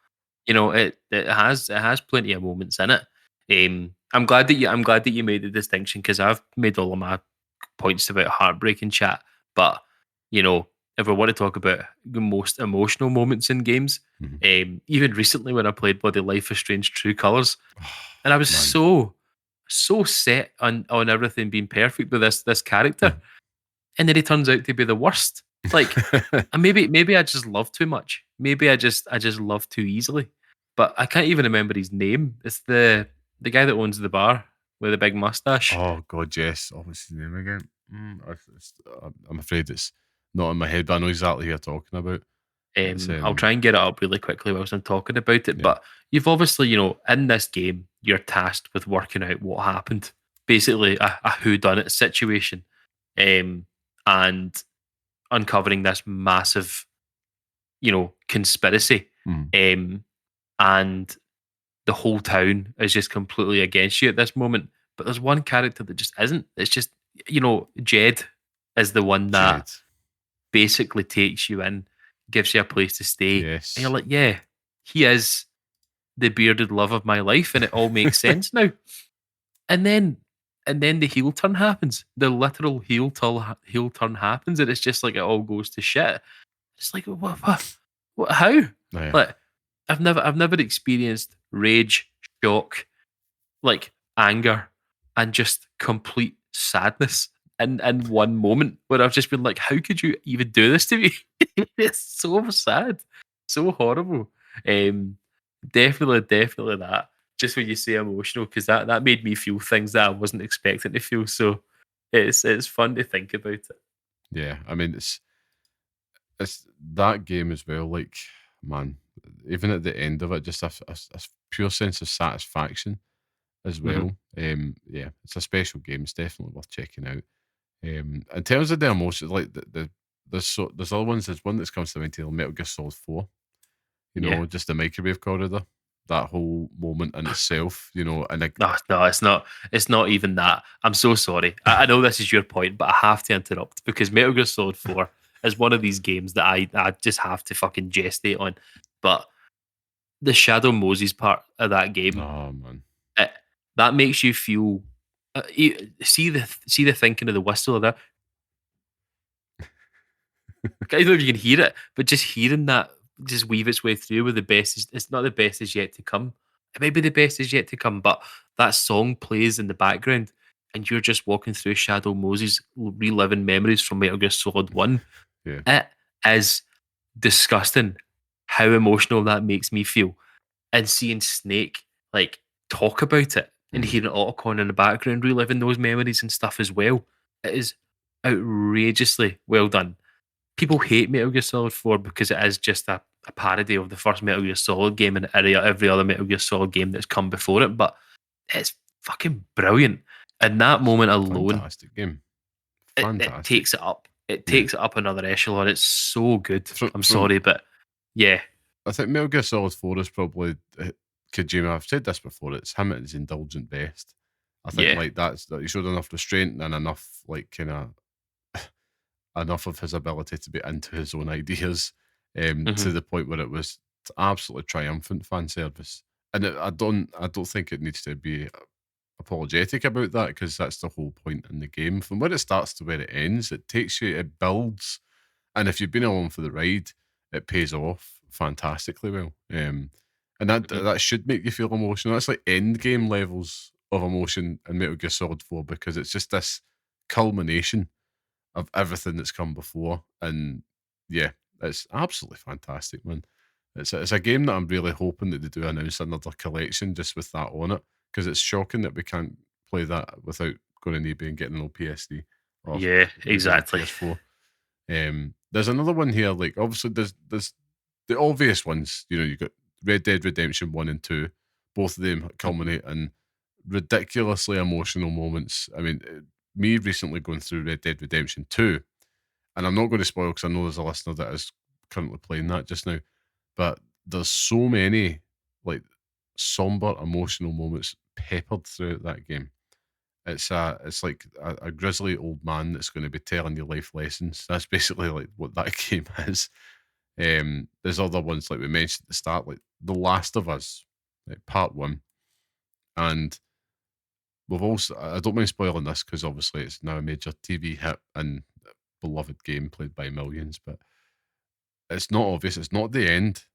it has plenty of moments in it. I'm glad that you made the distinction because I've made all of my points about heartbreak and chat. But if we want to talk about the most emotional moments in games, Mhm. even recently when I played Bloody Life is Strange True Colors, and I was Man. so set on everything being perfect with this character, Mhm. and then he turns out to be the worst. Like, and maybe I just love too much. Maybe I just love too easily. But I can't even remember his name. It's the guy that owns the bar with the big mustache. Oh God, yes. Oh, what's his name again? I'm afraid it's not in my head, but I know exactly who you're talking about. It's I'll try and get it up really quickly whilst I'm talking about it. yeah. But you've obviously, in this game, you're tasked with working out what happened. Basically, a whodunit situation, um, and uncovering this massive, conspiracy. Mm. And the whole town is just completely against you at this moment. But there's one character that just isn't. It's just, Jed is the one that Jed. basically takes you in, gives you a place to stay. And you're Yes. like, yeah, he is the bearded love of my life, and it all makes sense now. And then the heel turn happens. The literal heel turn happens, and it's just like it all goes to shit. It's like what how? Yeah. Like I've never experienced rage, shock, like anger, and just complete sadness in one moment where I've just been like, how could you even do this to me? It's so sad, so horrible. Um, definitely that. Just when you say emotional, because that made me feel things that I wasn't expecting to feel. So it's fun to think about it. Yeah. I mean, it's that game as well. Like, man, even at the end of it, just a pure sense of satisfaction as Mhm. well. Yeah, it's a special game. It's definitely worth checking out. In terms of the emotions, like there's other ones. There's one that's comes to mind, like Metal Gear Solid 4. Yeah. Just the microwave corridor. That whole moment in itself, and like, No, no, it's not. It's not even that. I'm so sorry. I know this is your point, but I have to interrupt because Metal Gear Solid 4 is one of these games that I just have to fucking gestate on. But the Shadow Moses part of that game, oh man, it, that makes you feel. See the thinking of the whistle of that. I don't know if you can hear it, but just hearing that just weave its way through with the best is it's not the best is yet to come. It may be the best is yet to come, but that song plays in the background and you're just walking through Shadow Moses reliving memories from Metal Gear Solid 1. yeah, It is disgusting how emotional that makes me feel. And seeing Snake like talk about it and mm, hearing Otacon in the background reliving those memories and stuff as well. It is outrageously well done. People hate Metal Gear Solid 4 because it is just a parody of the first Metal Gear Solid game and every other Metal Gear Solid game that's come before it, but it's fucking brilliant. And that moment alone, fantastic game, it fantastic. takes it up. It Yeah, takes it up another echelon. It's so good. I'm from sorry, but yeah. I think Metal Gear Solid 4 is probably Kojima. I've said this before. It's him at his indulgent best. I think Yeah. like that he showed enough restraint and enough like kind of enough of his ability to be into his own ideas, Hmm. to the point where it was absolutely triumphant fan service. And I don't think it needs to be apologetic about that because that's the whole point in the game. From where it starts to where it ends, it takes you, it builds, and if you've been along for the ride, it pays off fantastically well. And that Hmm. that should make you feel emotional. That's like end game levels of emotion in Metal Gear Solid 4 because it's just this culmination of everything that's come before. And yeah, it's absolutely fantastic, man. It's a game that I'm really hoping that they do announce another collection just with that on it, because it's shocking that we can't play that without going on eBay and getting an old PSD or Yeah, maybe even exactly. PS4. There's another one here, like obviously there's the obvious ones. You know, you got Red Dead Redemption 1 and 2, both of them Mhm. culminate in ridiculously emotional moments. I mean, me recently going through Red Dead Redemption 2, and I'm not going to spoil because I know there's a listener that is currently playing that just now, but there's so many like somber emotional moments peppered throughout that game. It's like a grizzly old man that's going to be telling you life lessons. That's basically like what that game is. There's other ones like we mentioned at the start, like The Last of Us, like part one, and we've also I don't mind spoiling this because obviously it's now a major TV hit and beloved game played by millions, but it's not obvious. It's not the end.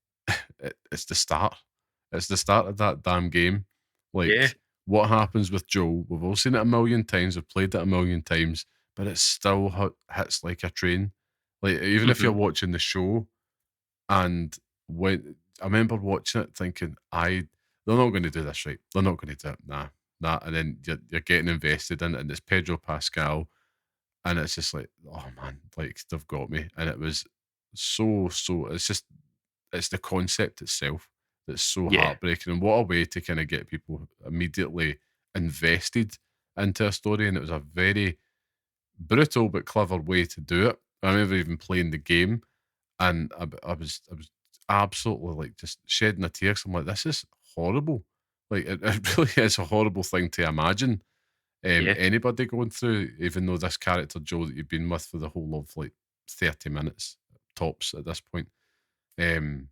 It's the start. It's the start of that damn game. Yeah. Like what happens with Joel? We've all seen it a million times. We've played it a million times, but it still hits like a train. Like even if you're Mhm. watching the show, and when I remember watching it, thinking, they're not going to do this right. They're not going to do it. Nah. And then you're getting invested in it, and it's Pedro Pascal, and it's just like, oh man, like they've got me. And it was so. It's the concept itself that's so Yeah. heartbreaking, and what a way to kind of get people immediately invested into a story. And it was a very brutal but clever way to do it. I remember even playing the game, and I was absolutely like just shedding a tear. 'Cause I'm like, this is horrible. Like it really is a horrible thing to imagine Yeah. anybody going through, even though this character Joe that you've been with for the whole of like 30 minutes tops at this point. Um,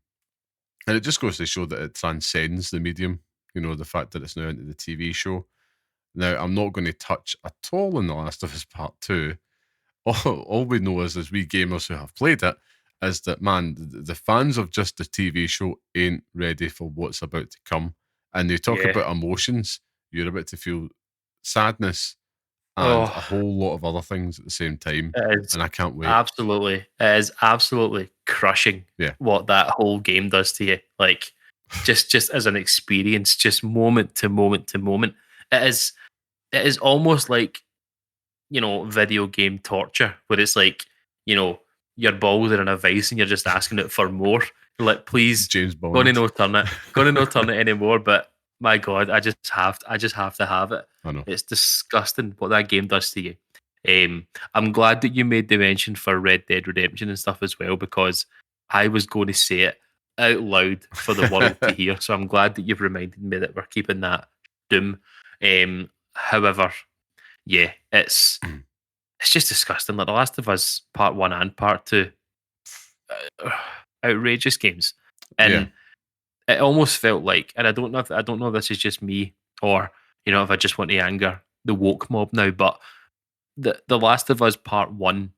and it just goes to show that it transcends the medium, you know, the fact that it's now into the TV show. Now, I'm not going to touch at all in The Last of Us Part 2. All we know is, as we gamers who have played it, is that, man, the fans of just the TV show ain't ready for what's about to come. And they talk Yeah. about emotions. You're about to feel sadness and Oh, a whole lot of other things at the same time. it is And I can't wait. absolutely crushing Yeah. what that whole game does to you. Like just as an experience, just moment to moment to moment. It is it is almost like, video game torture where it's like, your balls are in a vice and you're just asking it for more. You're like, please, James gonna Bond. no turn it, gonna no turn it anymore. But my God, I just have to have it. I know. It's disgusting what that game does to you. I'm glad that you made the mention for Red Dead Redemption and stuff as well, because I was going to say it out loud for the world to hear. So I'm glad that you've reminded me that we're keeping that doom. However, yeah, it's just disgusting. Like The Last of Us Part One and Part Two, outrageous games, Yeah. and it almost felt like, and I don't know if this is just me or if I just want to anger the woke mob now, but the Last of Us Part One,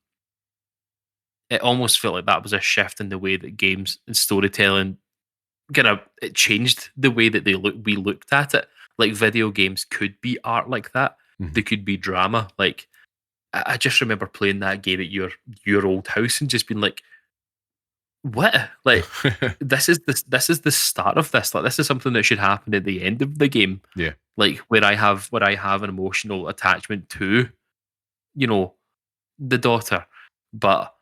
it almost felt like that was a shift in the way that games and storytelling kind of it changed the way that we looked at it. Like video games could be art like that. They Mhm. could be drama. Like I just remember playing that game at your old house and just being like, what? Like this is the start of this. Like this is something that should happen at the end of the game. Yeah. Like where I have an emotional attachment to, you know, the daughter. But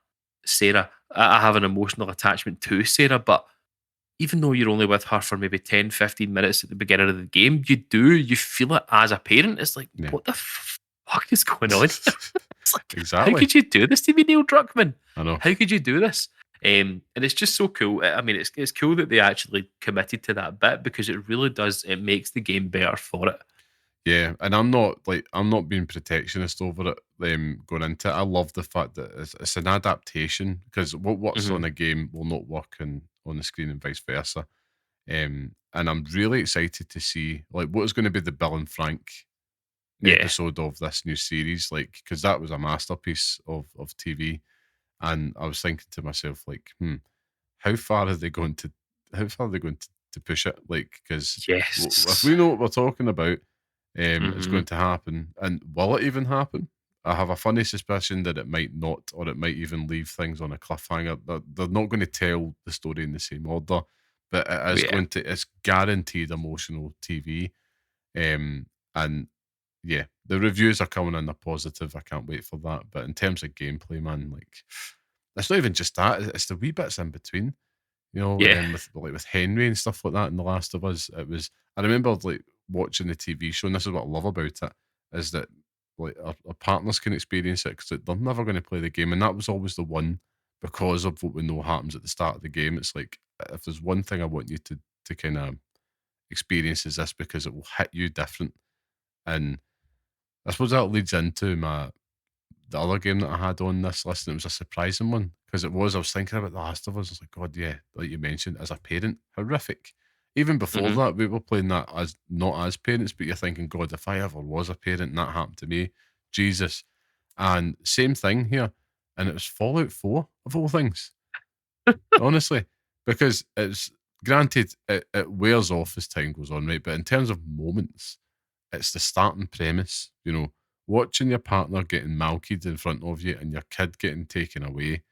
Sarah, I have an emotional attachment to Sarah, but even though you're only with her for maybe 10, 15 minutes at the beginning of the game, you feel it as a parent. It's like, Yeah. what the fuck is going on here? It's like, how Exactly. could you do this to me, Neil Druckmann? I know. How could you do this? And it's just so cool. I mean, it's cool that they actually committed to that bit because it really does. It makes the game better for it. Yeah, and I'm not being protectionist over it. Going into it, I love the fact that it's an adaptation because what works Hmm. on a game will not work on the screen and vice versa. And I'm really excited to see like what is going to be the Bill and Frank Yeah, episode of this new series, like because that was a masterpiece of TV. And I was thinking to myself, like, how far are they going to how far are they going to push it? Like, because if yes. we know what we're talking about, it's Hmm. going to happen, and will it even happen? I have a funny suspicion that it might not, or it might even leave things on a cliffhanger. They're not going to tell the story in the same order. but it is Yeah. it's guaranteed emotional TV. And yeah, the reviews are coming in, they're positive. I can't wait for that. But in terms of gameplay, man, like it's not even just that; it's the wee bits in between. You know, Yeah. with Henry and stuff like that in The Last of Us. It was I remember like watching the TV show, and this is what I love about it is that like our partners can experience it because they're never going to play the game, and that was always the one because of what we know happens at the start of the game. It's like if there's one thing I want you to kind of experience is this because it will hit you different, and I suppose that leads into the other game that I had on this list, and it was a surprising one because it was. I was thinking about The Last of Us. I was like, God, yeah, like you mentioned, as a parent, horrific. Even before Hmm. that, we were playing that as not as parents, but you're thinking, God, if I ever was a parent and that happened to me, Jesus. And same thing here, and it was Fallout 4 of all things, honestly, because it's granted it wears off as time goes on, right? But in terms of moments, it's the starting premise, you know, watching your partner getting malkied in front of you and your kid getting taken away.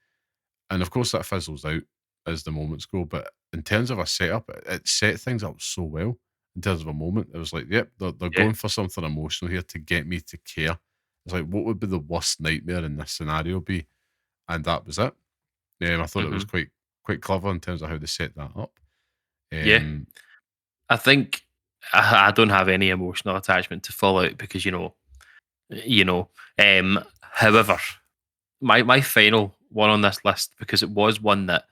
And of course, that fizzles out as the moments go. But in terms of a setup, it set things up so well. In terms of a moment, it was like, yep, they're Yeah. going for something emotional here to get me to care. It's like, what would be the worst nightmare in this scenario be? And that was it. I thought it was Hmm. quite clever in terms of how they set that up. Yeah. Um, I think I don't have any emotional attachment to Fallout because you know. However, my final one on this list because it was one that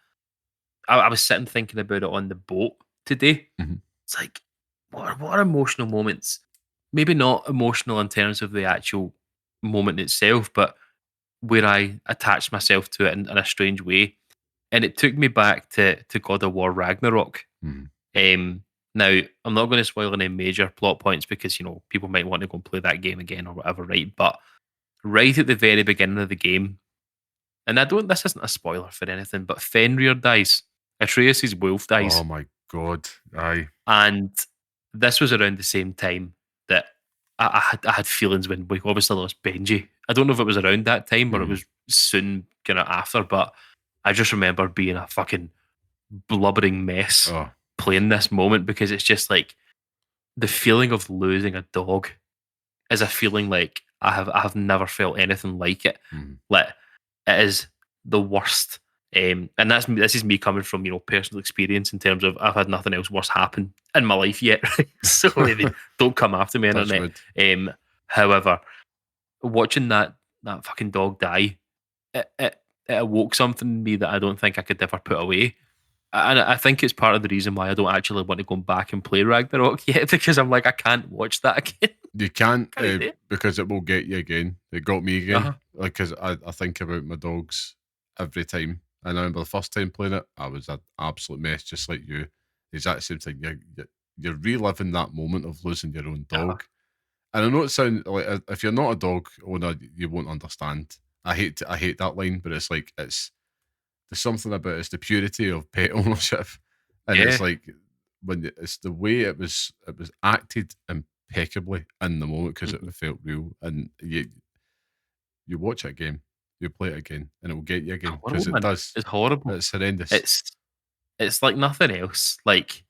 I was sitting thinking about it on the boat today. mhm, It's like what are emotional moments? Maybe not emotional in terms of the actual moment itself, but where I attached myself to it in a strange way, and it took me back to God of War Ragnarok. mhm. Now, I'm not going to spoil any major plot points because people might want to go and play that game again or whatever, right? But right at the very beginning of the game, and I don't. This isn't a spoiler for anything, but Fenrir dies. Atreus' wolf Oh dies, my God. Aye. and this was around the same time that I had feelings when we obviously lost Benji. I don't know if it was around that time or it Mhm. was soon kind of after, but I just remember being a fucking blubbering mess Oh. playing this moment because it's just like the feeling of losing a dog is a feeling like I have never felt anything like it. Mhm. Like it is the worst. And this is me coming from personal experience in terms of I've had nothing else worse happen in my life yet. So I mean, don't come after me, Touch internet. wood. However, watching that fucking dog die, it awoke something in me that I don't think I could ever put away. And I think it's part of the reason why I don't actually want to go back and play Ragnarok yet because I'm like I can't watch that again. You can't Can I do it? because it will get you again. It got me again. Uh-huh. Like, because I think about my dogs every time. And I remember the first time playing it, I was an absolute mess, just like you. The exact same thing. You're reliving that moment of losing your own Uh-huh. dog. And I know it sounds like if you're not a dog owner, you won't understand. I hate that line, but it's like there's something about it's the purity of pet ownership, and it's Yeah. like it's the way it was acted impeccably in the moment because it Mhm. felt real, and you watch it again, you play it again, and it will get you again Horrible, because it man. does. It's horrible. It's horrendous. It's it's like nothing else. Like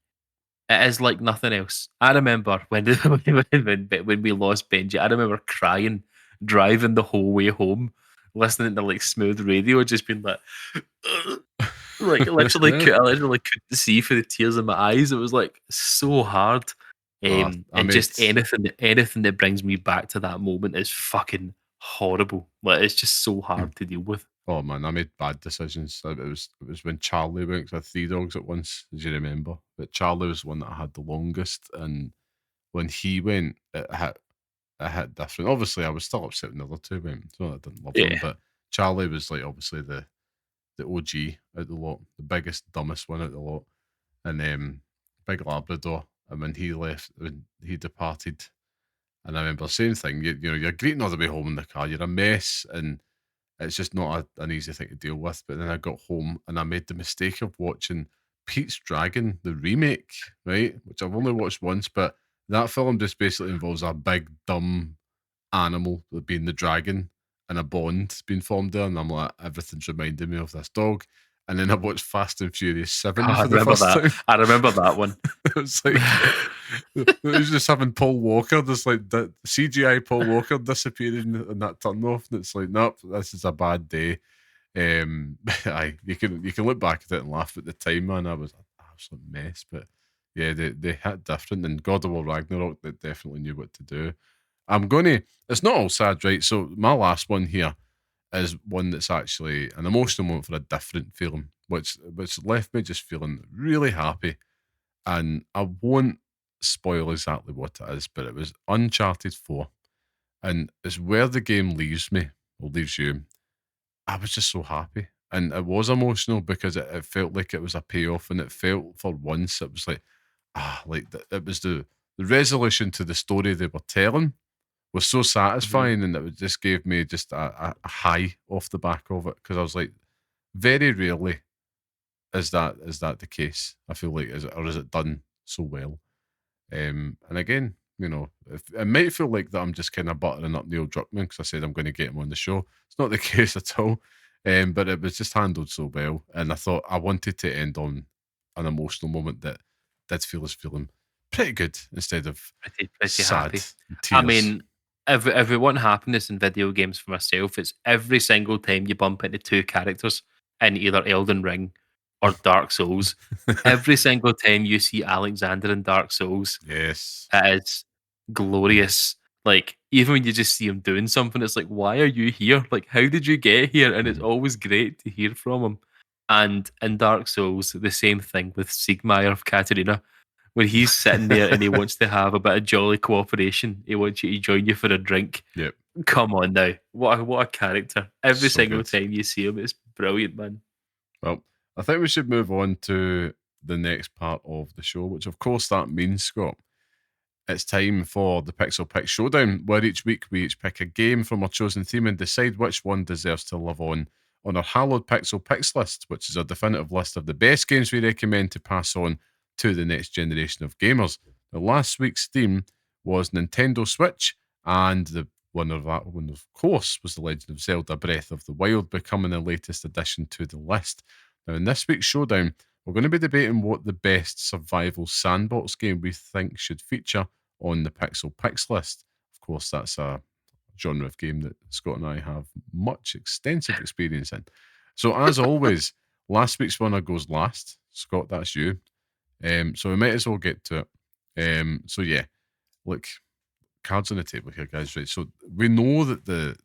it is like nothing else. I remember when when we lost Benji. I remember crying, driving the whole way home, listening to like smooth radio, just being like, like I literally couldn't see for the tears in my eyes. It was like so hard. Oh, I And made just anything that brings me back to that moment is fucking horrible. Like it's just so hard to deal with. oh man, I made bad decisions. It was when Charlie went 'cause I had three dogs at once, as you remember. But Charlie was the one that I had the longest, and when he went, it hit different. Obviously, I was still upset when the other two went. So I didn't love them, Yeah. but Charlie was like obviously the OG out the lot, the biggest, dumbest one out the lot, and big Labrador. And when he left, when he departed, and I remember the same thing. You're greeting all the way home in the car. You're a mess, and it's just not an easy thing to deal with. But then I got home and I made the mistake of watching Pete's Dragon, the remake, right? Which I've only watched once, but that film just basically involves a big, dumb animal being the dragon and a bond being formed there. And I'm like, everything's reminding me of this dog. and then I watched Fast and Furious 7 I for the remember first that. time. I remember that one. It was like it was just having Paul Walker, this like the CGI Paul Walker disappearing in that turnoff, and it's like, nope, this is a bad day. You can look back at it and laugh at the time, man. I was an absolute mess, but yeah, they hit different, and God of War Ragnarok, they definitely knew what to do. It's not all sad, right? So my last one here is one that's actually an emotional moment for a different feeling, which left me just feeling really happy. And I won't spoil exactly what it is, but it was Uncharted 4. And it's where the game leaves me, or leaves you. I was just so happy. And it was emotional because it felt like it was a payoff, and it felt for once, it was like, it was the resolution to the story they were telling was so satisfying, and it just gave me just a high off the back of it, because I was like, very rarely is that the case. I feel like, is it done so well? And again, it might feel like that I'm just kind of buttering up Neil Druckmann because I said I'm going to get him on the show. It's not the case at all. But it was just handled so well, and I thought I wanted to end on an emotional moment that did feel as feeling pretty good instead of Pretty sad happy. tears. I mean, if we want happiness in video games for myself, it's every single time you bump into two characters in either Elden Ring or Dark Souls. Every single time you see Alexander in Dark Souls, yes, it is glorious. Like, even when you just see him doing something, it's like, why are you here? Like, how did you get here? And it's always great to hear from him. And in Dark Souls, the same thing with Siegmeyer of Katarina. When he's sitting there and he wants to have a bit of jolly cooperation, he wants you to join you for a drink. Yep. Come on now. What a character. Every So single good. time you see him, it's brilliant, man. Well, I think we should move on to the next part of the show, which of course that means, Scott, it's time for the Pixel Pick Showdown, where each week we each pick a game from our chosen theme and decide which one deserves to live on our hallowed Pixel Picks list, which is a definitive list of the best games we recommend to pass on to the next generation of gamers. The last week's theme was Nintendo Switch, and the winner of that one, of course, was The Legend of Zelda Breath of the Wild, becoming the latest addition to the list. Now, in this week's showdown, we're going to be debating what the best survival sandbox game we think should feature on the Pixel Picks list. Of course, that's a genre of game that Scott and I have much extensive experience in. So, as always, last week's winner goes last. Scott, that's you. So we might as well get to it. So yeah, look, cards on the table here, guys. Right. So we know that the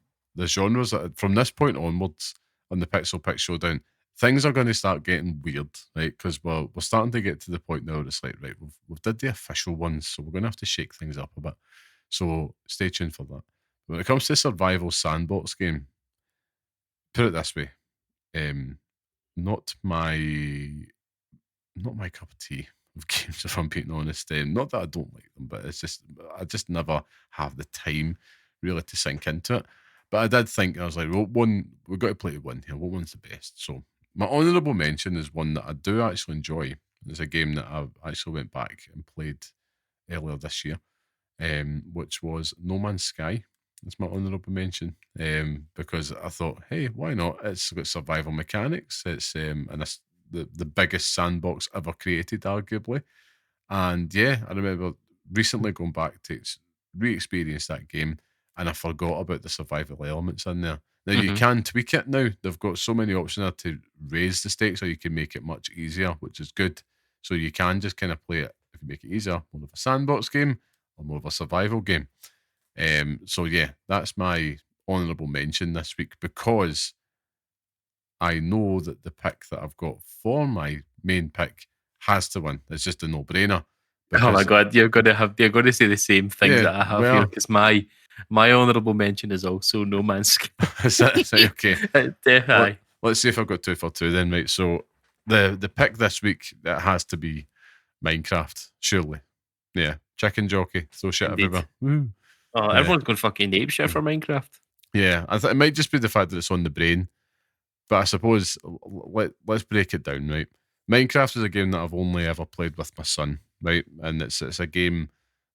genres that from this point onwards on the Pixel Pick Showdown, things are going to start getting weird, right? Because we're starting to get to the point now where it's like, right, we've did the official ones, so we're going to have to shake things up a bit. So stay tuned for that. When it comes to survival sandbox game, put it this way, not my cup of tea of games, if I'm being honest. Not that I don't like them, but it's just I just never have the time really to sink into it. But I did think, I was like, well, we've got to play to win here. What one's the best? So my honourable mention is one that I do actually enjoy. It's a game that I actually went back and played earlier this year, which was No Man's Sky. That's my honourable mention, because I thought, hey, why not? It's got survival mechanics. It's the biggest sandbox ever created, arguably. And yeah, I remember recently going back to re-experience that game, and I forgot about the survival elements in there. Now you can tweak it now. They've got so many options there to raise the stakes, or you can make it much easier, which is good. So you can just kind of play it, if you make it easier, more of a sandbox game or more of a survival game. So yeah, that's my honourable mention this week, because I know that the pick that I've got for my main pick has to win. It's just a no-brainer. Oh my god, you're going to say the same things Yeah, that I have well- here, because my honourable mention is also No Man's Sky. Is that okay? Aye. Let's see if I've got 2 for 2 then, right? So the pick this week, that has to be Minecraft, surely. Yeah, chicken jockey, throw shit Indeed. everywhere. Woo. Oh, everyone's going fucking ape shit for Minecraft. Yeah, I it might just be the fact that it's on the brain, but I suppose let's break it down, right? Minecraft is a game that I've only ever played with my son, right? And it's a game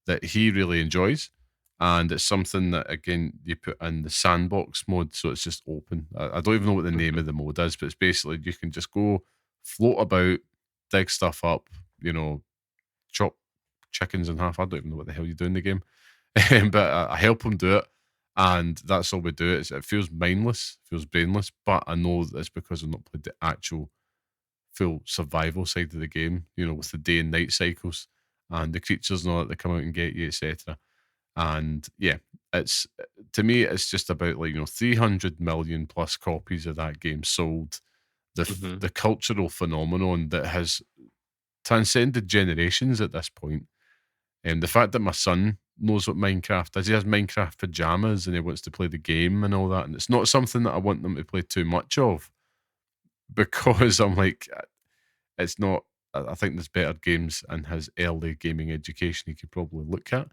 that he really enjoys, And it's something that, again, you put in the sandbox mode, so it's just open. I don't even know what the name of the mode is, but it's basically you can just go float about, dig stuff up, chop chickens in half. I don't even know what the hell you do in the game, but I help them do it, and that's all we do. It feels mindless, feels brainless, but I know that it's because I've not played the actual full survival side of the game, with the day and night cycles and the creatures and all that come out and get you, etc. And yeah, it's to me, it's just about 300 million plus copies of that game sold. The cultural phenomenon that has transcended generations at this point. And the fact that my son knows what Minecraft is, he has Minecraft pajamas and he wants to play the game and all that. And it's not something that I want them to play too much of, because I'm like, it's not. I think there's better games and his early gaming education he could probably look at.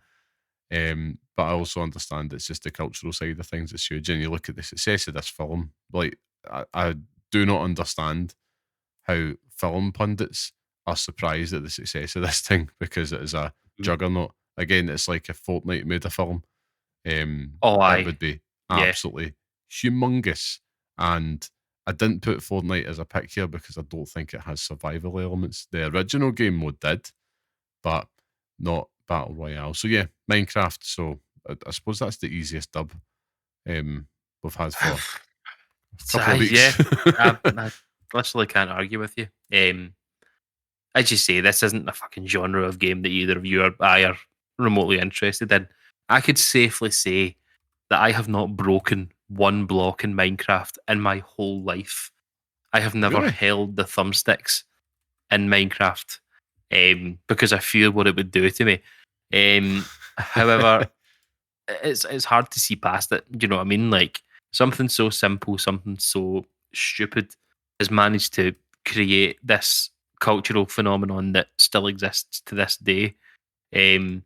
But I also understand it's just the cultural side of things that's huge. And you look at the success of this film, like I do not understand how film pundits are surprised at the success of this thing, because it is a juggernaut. Again, it's like if Fortnite made a film, it would be absolutely humongous. And I didn't put Fortnite as a pick here because I don't think it has survival elements. The original game mode did, but not Battle Royale. So yeah, Minecraft. So I suppose that's the easiest dub we've had for a couple of weeks. Yeah, I literally can't argue with you. As you say, this isn't the fucking genre of game that either of you or I are remotely interested in. I could safely say that I have not broken one block in Minecraft in my whole life. I have never held the thumbsticks in Minecraft because I fear what it would do to me. However, it's hard to see past it. You know what I mean? Like, something so simple, something so stupid has managed to create this cultural phenomenon that still exists to this day. And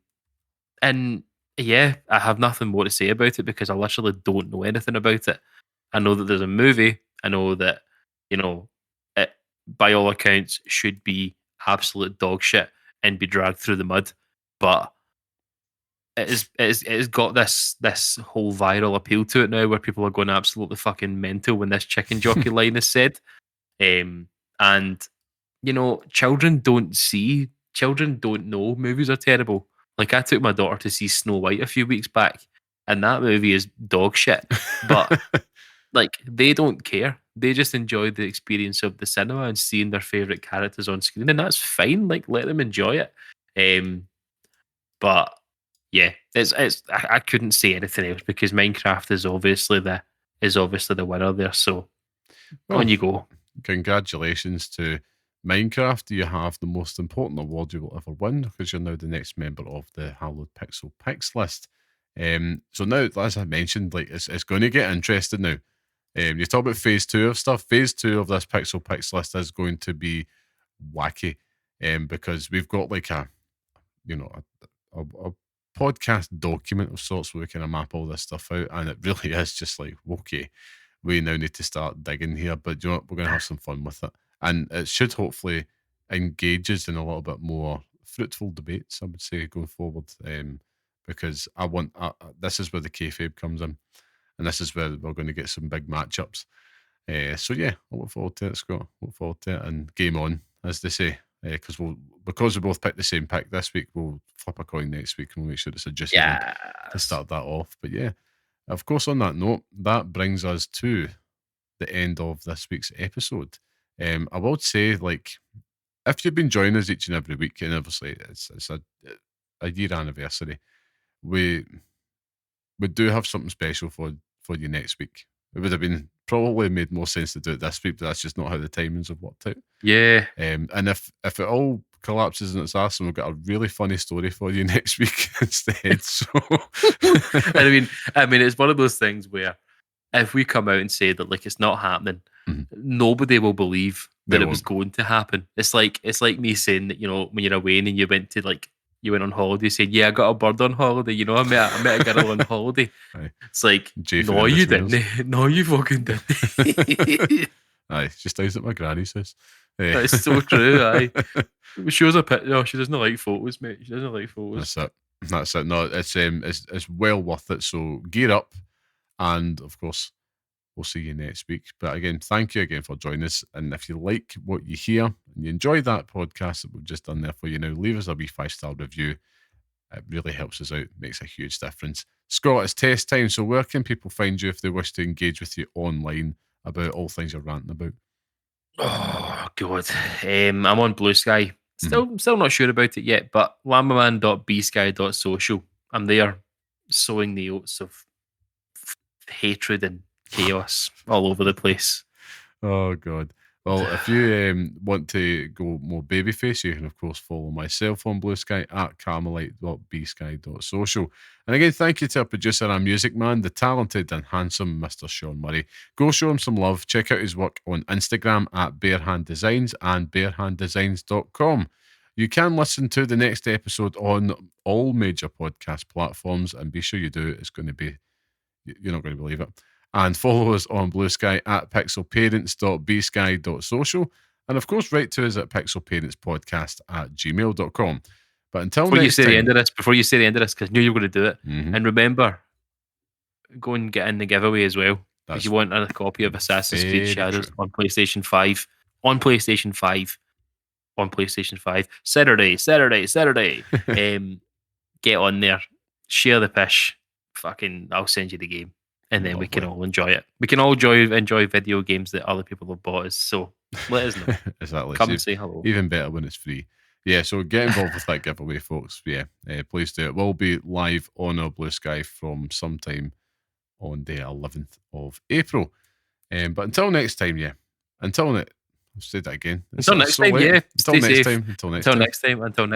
yeah, I have nothing more to say about it because I literally don't know anything about it. I know that there's a movie. I know that, it, by all accounts, should be absolute dog shit and be dragged through the mud. But it's got this whole viral appeal to it now, where people are going absolutely fucking mental when this chicken jockey line is said. And children don't know movies are terrible. Like, I took my daughter to see Snow White a few weeks back, and that movie is dog shit. But like, they don't care. They just enjoy the experience of the cinema and seeing their favorite characters on screen, and that's fine. Like, let them enjoy it. But yeah, I couldn't say anything else because Minecraft is obviously the winner there. So on you go. Congratulations to Minecraft. You have the most important award you will ever win, because you're now the next member of the Hallowed Pixel Picks list. So now, as I mentioned, like it's going to get interesting now. You talk about phase 2 of stuff. Phase 2 of this Pixel Picks list is going to be wacky, because we've got like a podcast document of sorts where we kind of map all this stuff out, and it really is just like, okay, we now need to start digging here, but we're going to have some fun with it, and it should hopefully engage us in a little bit more fruitful debates, I would say, going forward, because I want this is where the kayfabe comes in, and this is where we're going to get some big matchups. So yeah, I look forward to it, Scott. Look forward to it, and game on, as they say. Because we both picked the same pick this week, we'll flip a coin next week and we'll make sure it's a juicy one to start that off. But yeah, of course, on that note, that brings us to the end of this week's episode. I would say, like, if you've been joining us each and every week, and obviously it's a year anniversary, we do have something special for you next week. It would have been probably made more sense to do it this week, but that's just not how the timings have worked out. Yeah. And if it all collapses in its arse, we've got a really funny story for you next week instead. So I mean, it's one of those things where if we come out and say that like it's not happening, nobody will believe that it was going to happen. It's like me saying that, when you're away and you went on holiday, saying, yeah, I got a bird on holiday. I met a girl on holiday. Aye. It's like, no, you didn't. No, you fucking didn't. Aye, she stays at my granny's house. That's so true, aye. She shows a picture. No, she doesn't like photos, mate. She doesn't like photos. That's it. That's it. No, it's well worth it. So gear up, and of course, we'll see you next week. But again, thank you again for joining us. And if you like what you hear and you enjoy that podcast that we've just done there for you now, leave us a wee 5-star review. It really helps us out, makes a huge difference. Scott, it's test time. So where can people find you if they wish to engage with you online about all things you're ranting about? Oh God, I'm on Blue Sky. Still not sure about it yet, but lamberman.bsky.social. I'm there, sowing the oats of hatred and chaos all over the place. Oh God. Well, if you want to go more babyface, you can of course follow myself on Blue Sky at carmelite.bsky.social. And again, thank you to our producer and music man, the talented and handsome Mr. Sean Murray. Go show him some love. Check out his work on Instagram at Barehand Designs and barehanddesigns.com. You can listen to the next episode on all major podcast platforms, and be sure you do. It's going to be, you're not going to believe it. And follow us on Blue Sky at pixelparents.bsky.social. And of course, write to us at pixelparentspodcast@gmail.com. But until before next you say time, the end of this, because I knew you were going to do it. And remember, go and get in the giveaway as well. If you want a copy of Assassin's Creed Shadows on PlayStation 5. On PlayStation 5. On PlayStation 5. Saturday. Get on there. Share the pish. Fucking, I'll send you the game. And then we can all enjoy it. We can all enjoy video games that other people have bought us. So let us know. Exactly. Come and say hello. Even better when it's free. Yeah, so get involved with that giveaway, folks. Yeah, please do. It will be live on our Blue Sky from sometime on the 11th of April. But until next time, Until next time, Until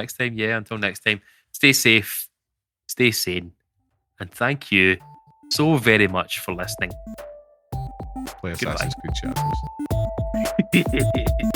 next time. Stay safe. Stay sane. And thank you so very much for listening. Play Assassin's Creed Shadows.